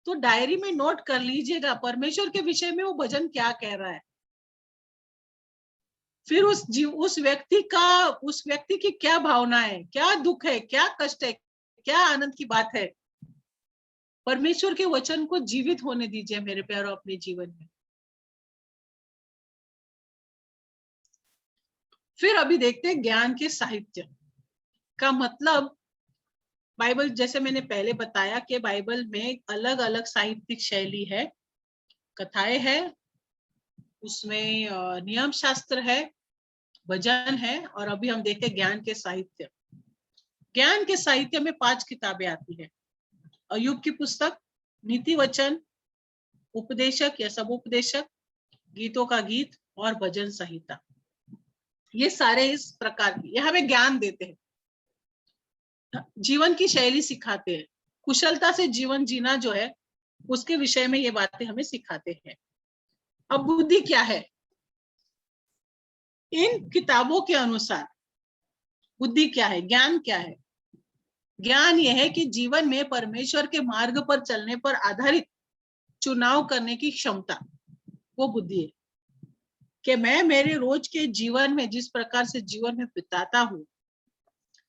A: तो डायरी में नोट कर लीजिएगा परमेश्वर के विषय में वो भजन क्या कह रहा है। फिर उस व्यक्ति की क्या भावना है, क्या दुख है, क्या कष्ट है, क्या आनंद की बात है, परमेश्वर के वचन को जीवित होने दीजिए मेरे प्यारों अपने जीवन में। फिर अभी देखते हैं ज्ञान के साहित्य का मतलब। बाइबल, जैसे मैंने पहले बताया कि बाइबल में अलग अलग साहित्यिक शैली है, कथाएं है, उसमें नियम शास्त्र है, भजन है, और अभी हम देखते हैं ज्ञान के साहित्य। ज्ञान के साहित्य में 5 किताबें आती है। अय्यूब की पुस्तक, नीति वचन, उपदेशक या सबोपदेशक, गीतों का गीत और भजन संहिता। ये सारे इस प्रकार की, ये हमें ज्ञान देते हैं, जीवन की शैली सिखाते हैं, कुशलता से जीवन जीना जो है उसके विषय में ये बातें हमें सिखाते हैं। अब बुद्धि क्या है? इन किताबों के अनुसार बुद्धि क्या है, ज्ञान क्या है? ज्ञान यह है कि जीवन में परमेश्वर के मार्ग पर चलने पर आधारित चुनाव करने की क्षमता, वो बुद्धि है। कि मैं मेरे रोज के जीवन में जिस प्रकार से जीवन में बिताता हूँ,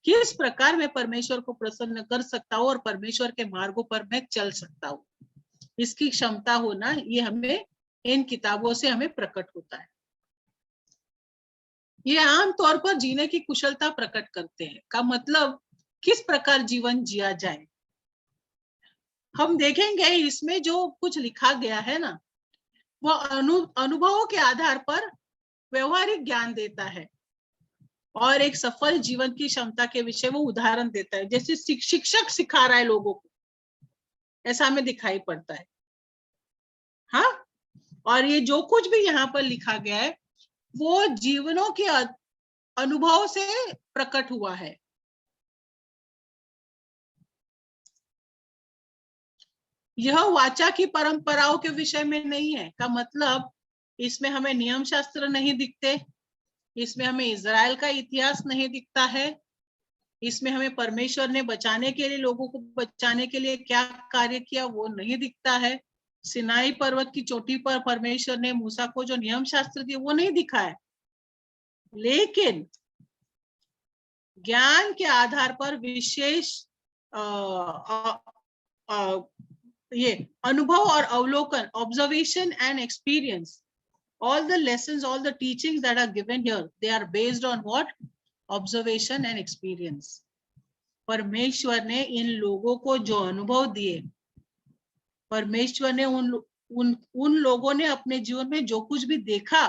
A: किस प्रकार मैं परमेश्वर को प्रसन्न कर सकता हूँ और परमेश्वर के मार्गों पर मैं चल सकता हूँ, इसकी क्षमता होना, ये हमें इन किताबों से हमें प्रकट होता है। ये आम तौर पर जीने की कुशलता प्रकट करते हैं, का मतलब किस प्रकार जीवन जिया जाए। हम देखेंगे इसमें जो कुछ लिखा गया है ना, वो अनुभवों के आधार पर व्यवहारिक ज्ञान देता है और एक सफल जीवन की क्षमता के विषय वो उदाहरण देता है। जैसे शिक्षक सिखा रहा है लोगों को, ऐसा हमें दिखाई पड़ता है। हाँ, और ये जो कुछ भी यहाँ पर लिखा गया है वो जीवनों के अनुभव से प्रकट हुआ है। यह वाचा की परंपराओं के विषय में नहीं है, का मतलब इसमें हमें नियम शास्त्र नहीं दिखते, इसमें हमें इजराइल का इतिहास नहीं दिखता है, इसमें हमें परमेश्वर ने बचाने के लिए, लोगों को बचाने के लिए क्या कार्य किया वो नहीं दिखता है। सिनाई पर्वत की चोटी पर परमेश्वर ने मूसा को जो नियम शास्त्र दिए वो नहीं दिखा है। लेकिन ज्ञान के आधार पर विशेष ये अनुभव और अवलोकन, observation and experience, all the lessons, all the teachings that are given here, they are based on what? Observation and experience. परमेश्वर ने इन लोगों को जो अनुभव दिए, परमेश्वर ने उन लोगों ने अपने जीवन में जो कुछ भी देखा,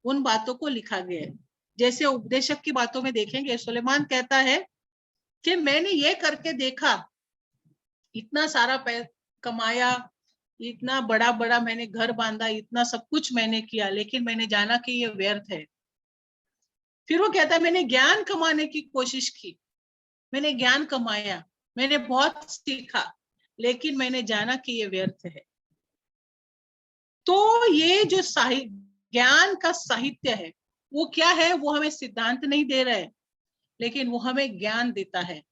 A: उन बातों को लिखा गया है। जैसे उपदेशक की बातों में देखेंगे, सुलेमान कहता है कि मैंने ये करके देखा, इतना सारा कमाया, इतना बड़ा बड़ा मैंने घर बांधा, इतना सब कुछ मैंने किया, लेकिन मैंने जाना कि ये व्यर्थ है। फिर वो कहता है मैंने ज्ञान कमाने की कोशिश की, मैंने ज्ञान कमाया, मैंने बहुत सीखा, लेकिन मैंने जाना कि ये व्यर्थ है। तो ये जो ज्ञान का साहित्य है वो क्या है? वो हमें सिद्धांत नहीं दे रहा है, लेकिन वो हमें ज्ञान देता है।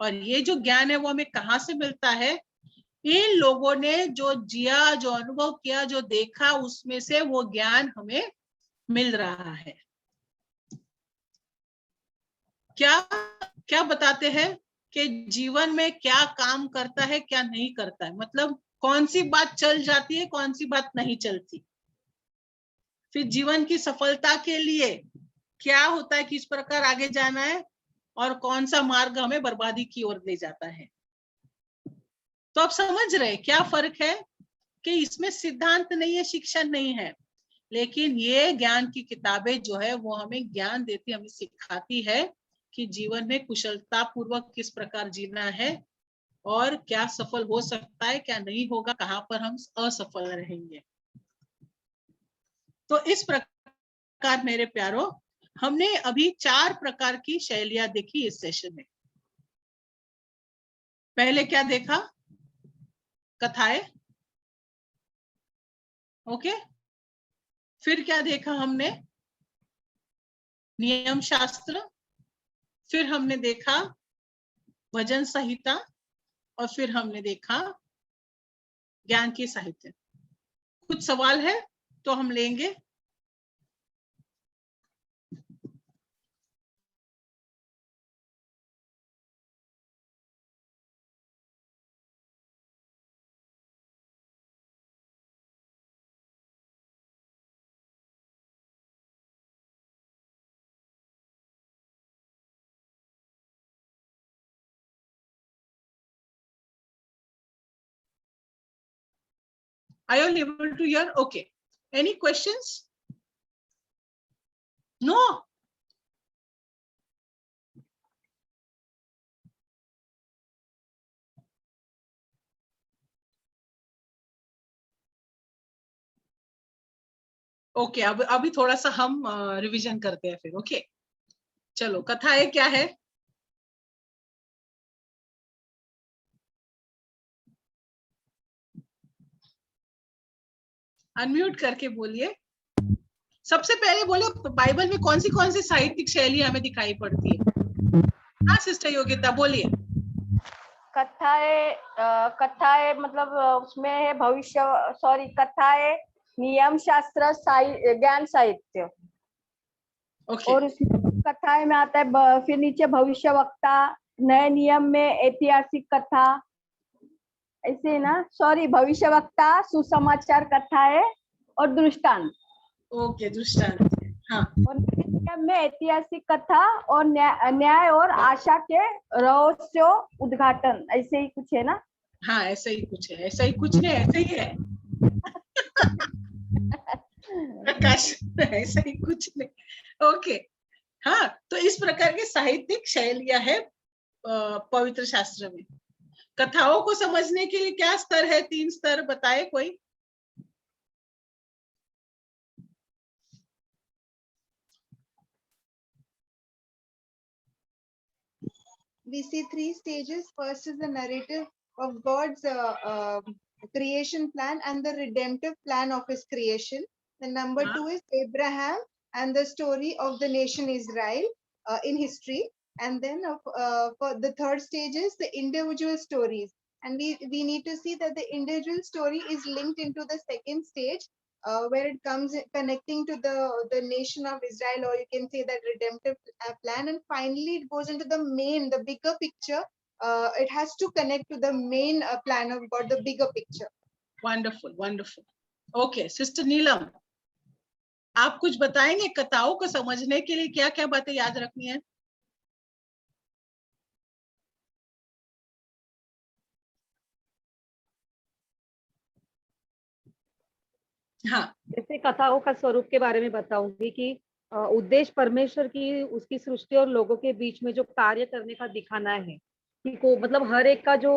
A: और ये जो ज्ञान है वो हमें कहाँ से मिलता है? इन लोगों ने जो जिया, जो अनुभव किया, जो देखा, उसमें से वो ज्ञान हमें मिल रहा है। क्या बताते हैं कि जीवन में क्या काम करता है, क्या नहीं करता है, मतलब कौन सी बात चल जाती है, कौन सी बात नहीं चलती। फिर जीवन की सफलता के लिए क्या होता है, किस प्रकार आगे जाना है, और कौन सा मार्ग हमें बर्बादी की ओर ले जाता है। तो आप समझ रहे क्या फर्क है? कि इसमें सिद्धांत नहीं है, शिक्षा नहीं है, लेकिन ये ज्ञान की किताबें जो है वो हमें ज्ञान देती, हमें सिखाती है कि जीवन में कुशलता पूर्वक किस प्रकार जीना है और क्या सफल हो सकता है, क्या नहीं होगा, कहाँ पर हम असफल रहेंगे। तो इस प्रकार मेरे प्यारों, हमने अभी 4 प्रकार की शैलियां देखी इस सेशन में। पहले क्या देखा? कथाएं, ओके। फिर क्या देखा हमने? नियम शास्त्र। फिर हमने देखा भजन संहिता, और फिर हमने देखा ज्ञान की साहित्य। कुछ सवाल है तो हम लेंगे। Are you all able to hear? Okay. Any questions? No. Okay, अब अभी थोड़ा सा हम रिवीजन करते हैं फिर। ओके, चलो, कथाएं क्या है? अनम्यूट करके बोलिए। सबसे पहले बोले, बाइबल में कौन सी साहित्यिक शैली हमें दिखाई पड़ती है? हाँ सिस्टर योगिता, बोलिए।
E: कथाएं मतलब उसमें है भविष्य, सॉरी, कथाएं, नियम शास्त्र, ज्ञान साहित्य।
A: ओके,
E: और उसमें कथाएं में आता है फिर नीचे भविष्य वक्ता, नए नियम में ऐतिहासिक कथा, ऐसे ना, सॉरी, भविष्य वक्ता, सुसमाचार कथाएं और दृष्टांत।
A: ओके, दृष्टांत। हाँ,
E: और नए नियम में ऐतिहासिक कथा और न्याय और आशा के रहस्य उद्घाटन, ऐसे ही कुछ है ना?
A: हाँ, ऐसा ही कुछ है, ऐसा ही कुछ नहीं, ऐसा ही है प्रकाश, ऐसा ही कुछ नहीं। ओके, हाँ, तो इस प्रकार की साहित्यिक शैलियां है पवित्र शास्त्र में। कथाओं को समझने के लिए क्या स्तर है? 3 स्तर बताए कोई?
B: We see 3 stages. First is the narrative of God's creation plan and the redemptive plan of his creation. The number 2 is Abraham and the story of the nation Israel in history. And then for the third stage is the individual stories. And we need to see that the individual story is linked into the second stage, where it comes connecting to the nation of Israel, or you can say that redemptive plan. And finally, it goes into the bigger picture. It has to connect to the main plan of God, the bigger picture.
A: Wonderful, wonderful. Okay, sister Neelam, आप कुछ बताएंगे कथाओं को समझने के लिए क्या क्या बातें याद रखनी है? हाँ,
F: जैसे कथाओं का स्वरूप के बारे में बताऊंगी कि उद्देश्य परमेश्वर की, उसकी सृष्टि और लोगों के बीच में जो कार्य करने का दिखाना है कि को मतलब हर एक का जो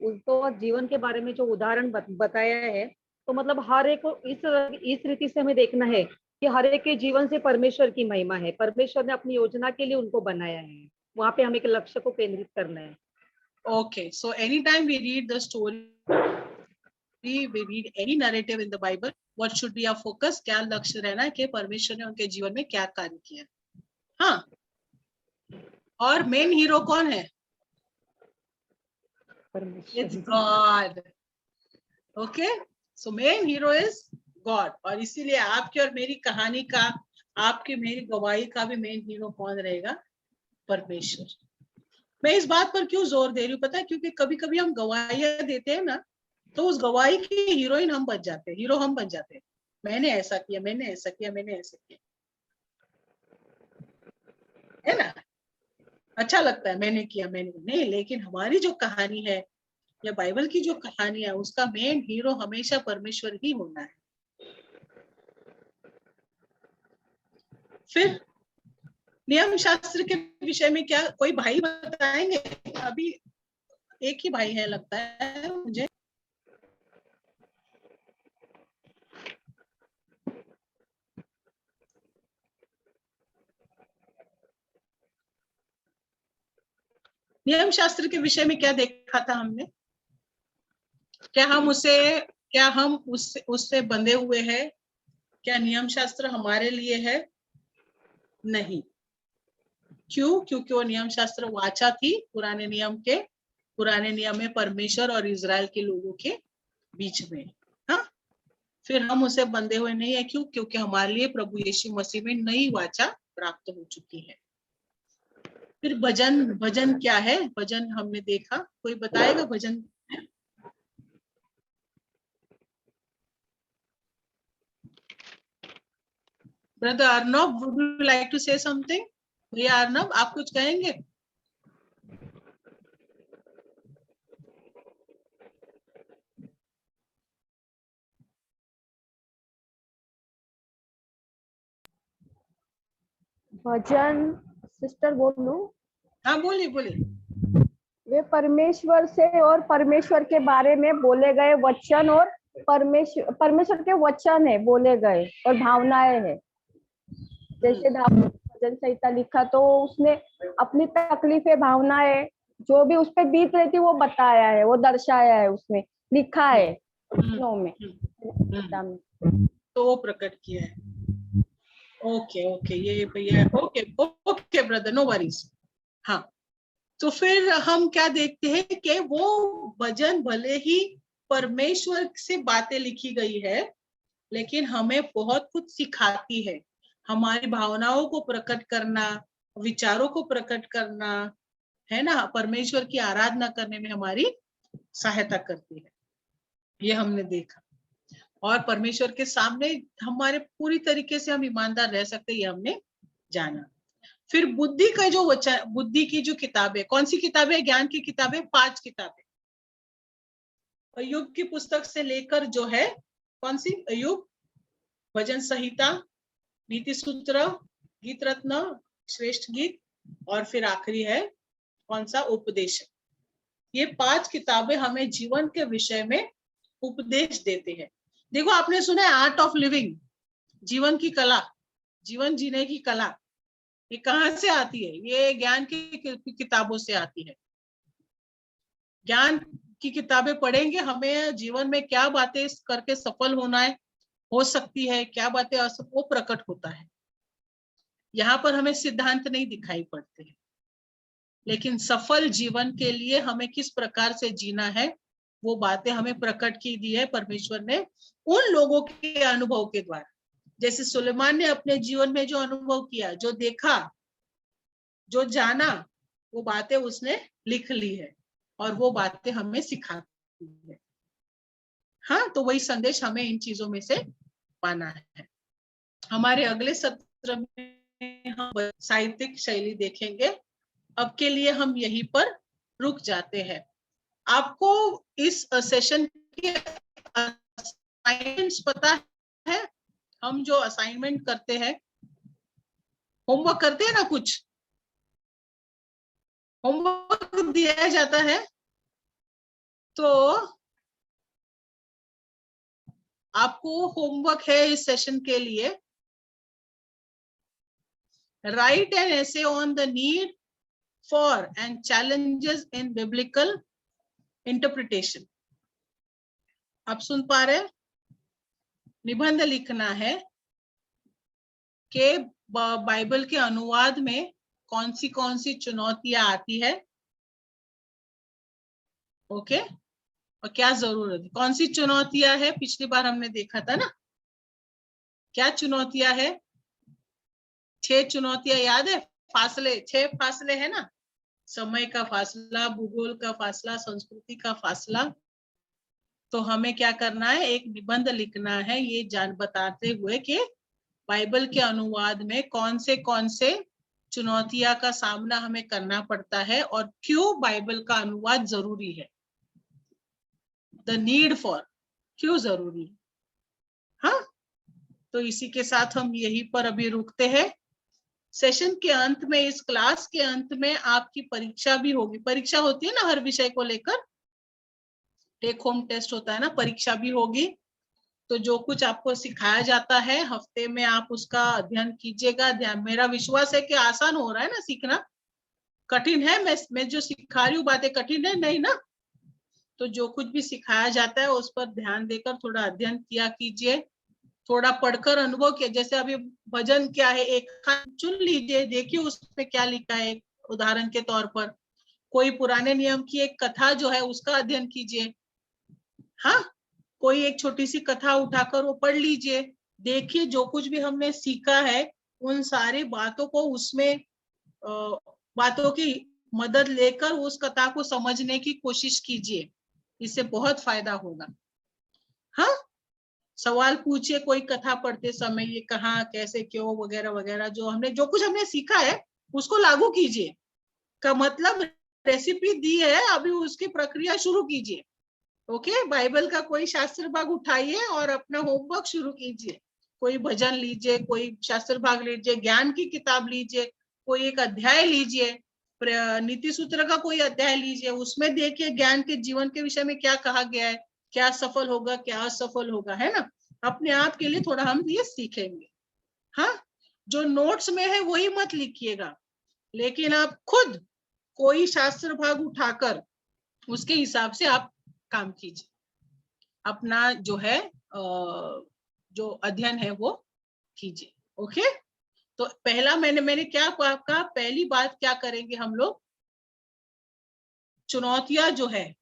F: उसको जीवन के बारे में जो उदाहरण बताया है, तो मतलब हर एक को इस रीति से हमें देखना है कि हर एक के जीवन से परमेश्वर की महिमा है, परमेश्वर ने अपनी योजना के लिए उनको बनाया है, वहां पे हमें एक लक्ष्य को केंद्रित करना है।
A: Okay, so any time we read the story, we read any narrative in the Bible, what should be our focus? क्या लक्ष्य रहना है कि परमेश्वर ने उनके जीवन में क्या कार्य किया। हाँ, और मेन हीरो कौन है? It's God. Okay, so main hero is God. और इसीलिए आपकी और मेरी कहानी का, आपकी मेरी गवाही का भी मेन हीरो कौन रहेगा? परमेश्वर। मैं इस बात पर क्यों जोर दे रही हूँ पता है? क्योंकि कभी कभी हम गवाहियां देते हैं ना, तो उस गवाही की हीरोइन हम बन जाते हैं, हीरो हम बन जाते हैं। मैंने ऐसा किया, मैंने ऐसा किया, मैंने ऐसा किया, है ना? अच्छा लगता है मैंने किया, मैंने नहीं, लेकिन हमारी जो कहानी है या बाइबल की जो कहानी है, उसका मेन हीरो हमेशा परमेश्वर ही होना है। फिर नियम शास्त्र के विषय में क्या कोई भाई बताएंगे? अभी एक ही भाई है लगता है मुझे। नियम शास्त्र के विषय में क्या देखा था हमने? क्या हम उससे बंधे हुए हैं? क्या नियम शास्त्र हमारे लिए है? नहीं। क्यों? क्योंकि वो नियम शास्त्र वाचा थी पुराने नियम के पुराने नियम में परमेश्वर और इजराइल के लोगों के बीच में। हाँ, फिर हम उसे बंधे हुए नहीं है। क्यों? क्योंकि हमारे लिए प्रभु यीशु मसीह में नई वाचा प्राप्त हो चुकी है। फिर भजन, भजन क्या है? भजन हमने देखा, कोई बताएगा भजन? Brother Arnab, would you like to say something? भैया अर्नब, आप कुछ कहेंगे?
E: भजन सिस्टर बोलूं?
A: हाँ बोलिए बोलिए।
E: वे परमेश्वर से और परमेश्वर के बारे में बोले गए वचन और परमेश्वर के वचन है, बोले गए और भावनाएं है। जैसे दाऊद भजन संहिता लिखा तो उसने अपनी तकलीफें, भावनाएं जो भी उस पे बीत रही थी वो बताया है, वो दर्शाया है, उसमें लिखा है वचनों में।
A: तो वो प्रकट किया है। ओके ओके, ये भैया okay okay brother, no worries. हाँ, तो फिर हम क्या देखते हैं कि वो भजन भले ही परमेश्वर से बातें लिखी गई है, लेकिन हमें बहुत कुछ सिखाती है। हमारी भावनाओं को प्रकट करना, विचारों को प्रकट करना, है ना, परमेश्वर की आराधना करने में हमारी सहायता करती है। ये हमने देखा। और परमेश्वर के सामने हमारे पूरी तरीके से हम ईमानदार रह सकते, ये हमने जाना। फिर बुद्धि का जो वचन, बुद्धि की जो किताबें, कौन सी किताबें? ज्ञान की किताबें, 5 किताबें। अय्यूब की पुस्तक से लेकर जो है, कौन सी? अय्यूब, भजन संहिता, नीति सूत्र, गीत रत्न, श्रेष्ठ गीत, और फिर आखिरी है कौन सा? उपदेश। ये 5 किताबें हमें जीवन के विषय में उपदेश देते हैं। देखो, आपने सुना है आर्ट ऑफ लिविंग, जीवन की कला, जीवन जीने की कला, ये कहाँ से आती है? ये ज्ञान की किताबों से आती है। ज्ञान की किताबें पढ़ेंगे, हमें जीवन में क्या बातें करके सफल होना है, हो सकती है, क्या बातें वो प्रकट होता है। यहाँ पर हमें सिद्धांत नहीं दिखाई पड़ते हैं, लेकिन सफल जीवन के लिए हमें किस प्रकार से जीना है, वो बातें हमें प्रकट की दी है परमेश्वर ने उन लोगों के अनुभव के द्वारा। जैसे सुलेमान ने अपने जीवन में जो अनुभव किया, जो देखा, जो जाना, वो बातें उसने लिख ली है और वो बातें हमें सिखाती है। हाँ, तो वही संदेश हमें इन चीजों में से पाना है। हमारे अगले सत्र में हम साहित्यिक शैली देखेंगे। अब के लिए हम यहीं पर रुक जाते हैं। आपको इस सेशन के असाइनमेंट्स पता है? हम जो असाइनमेंट करते हैं, होमवर्क करते हैं ना, कुछ होमवर्क दिया जाता है, तो आपको होमवर्क है इस सेशन के लिए, right an essay on the need for and challenges in biblical interpretation. आप सुन पा रहे? निबंध लिखना है कि बाइबल के अनुवाद में कौन सी चुनौतियां आती है, ओके, और क्या जरूरत है। कौन सी चुनौतियां है? पिछली बार हमने देखा था ना, क्या चुनौतियां है? 6 चुनौतियां याद है? फासले, 6 फासले है ना, समय का फासला, भूगोल का फासला, संस्कृति का फासला। तो हमें क्या करना है? एक निबंध लिखना है, ये जान बताते हुए कि बाइबल के अनुवाद में कौन से चुनौतियां का सामना हमें करना पड़ता है और क्यों बाइबल का अनुवाद जरूरी है। द नीड फॉर, क्यों जरूरी है। हाँ, तो इसी के साथ हम यहीं पर अभी रुकते हैं। सेशन के अंत में, इस क्लास के अंत में आपकी परीक्षा भी होगी। परीक्षा होती है ना हर विषय को लेकर, टेक होम टेस्ट होता है ना, परीक्षा भी होगी। तो जो कुछ आपको सिखाया जाता है हफ्ते में, आप उसका अध्ययन कीजिएगा। मेरा विश्वास है कि आसान हो रहा है ना सीखना, कठिन है? मैं जो सिखा रही हूँ बातें कठिन है नहीं ना? तो जो कुछ भी सिखाया जाता है उस पर ध्यान देकर थोड़ा अध्ययन किया कीजिए, थोड़ा पढ़कर अनुभव किया। जैसे अभी भजन क्या है, एक चुन लीजिए, देखिए उसमें क्या लिखा है, उदाहरण के तौर पर। कोई पुराने नियम की एक कथा जो है उसका अध्ययन कीजिए। हाँ, कोई एक छोटी सी कथा उठाकर वो पढ़ लीजिए। देखिए जो कुछ भी हमने सीखा है उन सारी बातों को उसमें बातों की मदद लेकर उस कथा को समझने की कोशिश कीजिए। इससे बहुत फायदा होगा। हाँ, सवाल पूछिए कोई कथा पढ़ते समय, ये कहाँ कैसे क्यों वगैरह वगैरह, जो कुछ हमने सीखा है उसको लागू कीजिए। का मतलब रेसिपी दी है, अभी उसकी प्रक्रिया शुरू कीजिए। ओके, बाइबल का कोई शास्त्र भाग उठाइए और अपना होमवर्क शुरू कीजिए। कोई भजन लीजिए, कोई शास्त्र भाग लीजिए, ज्ञान की किताब लीजिए, कोई एक अध्याय लीजिए, नीति सूत्र का कोई अध्याय लीजिए, उसमें देखिए ज्ञान के जीवन के विषय में क्या कहा गया है, क्या सफल होगा क्या असफल होगा, है ना। अपने आप के लिए थोड़ा हम ये सीखेंगे। हाँ, जो नोट्स में है वही मत लिखिएगा, लेकिन आप खुद कोई शास्त्र भाग उठाकर उसके हिसाब से आप काम कीजिए। अपना जो है जो अध्ययन है वो कीजिए। ओके, तो पहला मैंने क्या कहा, पहली बात क्या करेंगे हम लोग, चुनौतियां जो है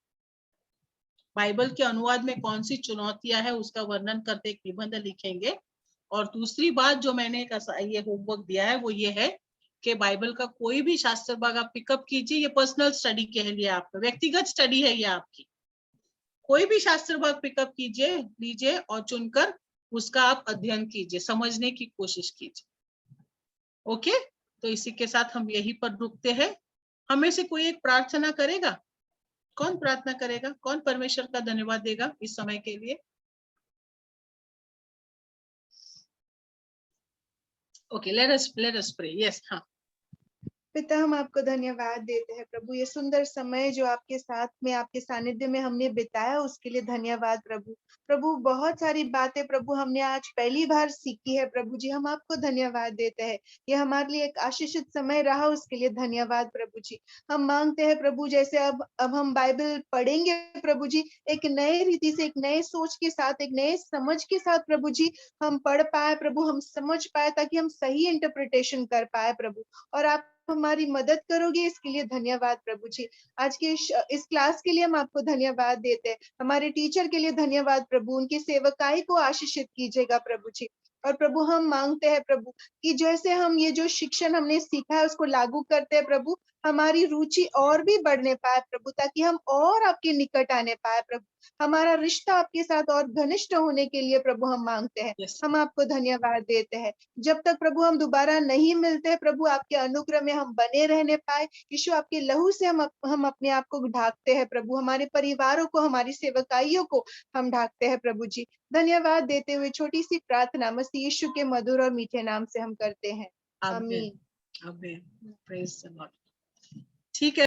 A: बाइबल के अनुवाद में कौन सी चुनौतियां है उसका वर्णन करते एक निबंध लिखेंगे। और दूसरी बात जो मैंने ये होमवर्क दिया है वो ये है कि बाइबल का कोई भी शास्त्र भाग आप पिकअप कीजिए। ये पर्सनल स्टडी के लिए आपका व्यक्तिगत स्टडी है ये आपकी। कोई भी शास्त्र भाग पिकअप कीजिए, लीजिए और चुनकर उसका आप अध्ययन कीजिए, समझने की कोशिश कीजिए। ओके, तो इसी के साथ हम यहीं पर रुकते हैं। हमें से कोई एक प्रार्थना करेगा? कौन प्रार्थना करेगा? कौन परमेश्वर का धन्यवाद देगा इस समय के लिए? Okay, let us pray. Yes, हाँ।
B: पिता, हम आपको धन्यवाद देते हैं प्रभु, ये सुंदर समय जो आपके साथ में आपके सानिध्य में हमने बिताया उसके लिए धन्यवाद प्रभु। प्रभु बहुत सारी बातें प्रभु हमने आज पहली बार सीखी है प्रभु जी, हम आपको धन्यवाद देते हैं। ये हमारे लिए एक आशीषित समय रहा उसके लिए धन्यवाद प्रभु जी। हम मांगते हैं प्रभु जैसे अब हम बाइबल पढ़ेंगे प्रभु जी, एक नए रीति से, एक नए सोच के साथ, एक नए समझ के साथ प्रभु जी हम पढ़ पाए प्रभु, हम समझ पाए ताकि हम सही इंटरप्रिटेशन कर पाए प्रभु। और आप हमारी मदद करोगे इसके लिए धन्यवाद प्रभु जी। आज के इस क्लास के लिए हम आपको धन्यवाद देते हैं। हमारे टीचर के लिए धन्यवाद प्रभु, उनकी सेवकाई को आशीषित कीजिएगा प्रभु जी। और प्रभु हम मांगते हैं प्रभु कि जैसे हम ये जो शिक्षण हमने सीखा है उसको लागू करते हैं प्रभु, हमारी रुचि और भी बढ़ने पाए प्रभु, ताकि हम और आपके निकट आने पाए प्रभु। हमारा रिश्ता आपके साथ और घनिष्ठ होने के लिए प्रभु हम मांगते हैं।
A: Yes.
B: हम आपको धन्यवाद देते हैं। जब तक प्रभु हम दोबारा नहीं मिलते प्रभु, आपके अनुग्रह में हम बने रहने पाए। यीशु आपके लहू से हम अपने आप को ढाकते हैं प्रभु, हमारे परिवारों को, हमारी सेवकाइयों को हम ढाकते हैं प्रभु जी। धन्यवाद देते हुए छोटी सी प्रार्थना मसीह यीशु के मधुर और मीठे नाम से हम करते हैं। आमीन।
A: आमीन। आमीन। Praise the Lord. ठीक है।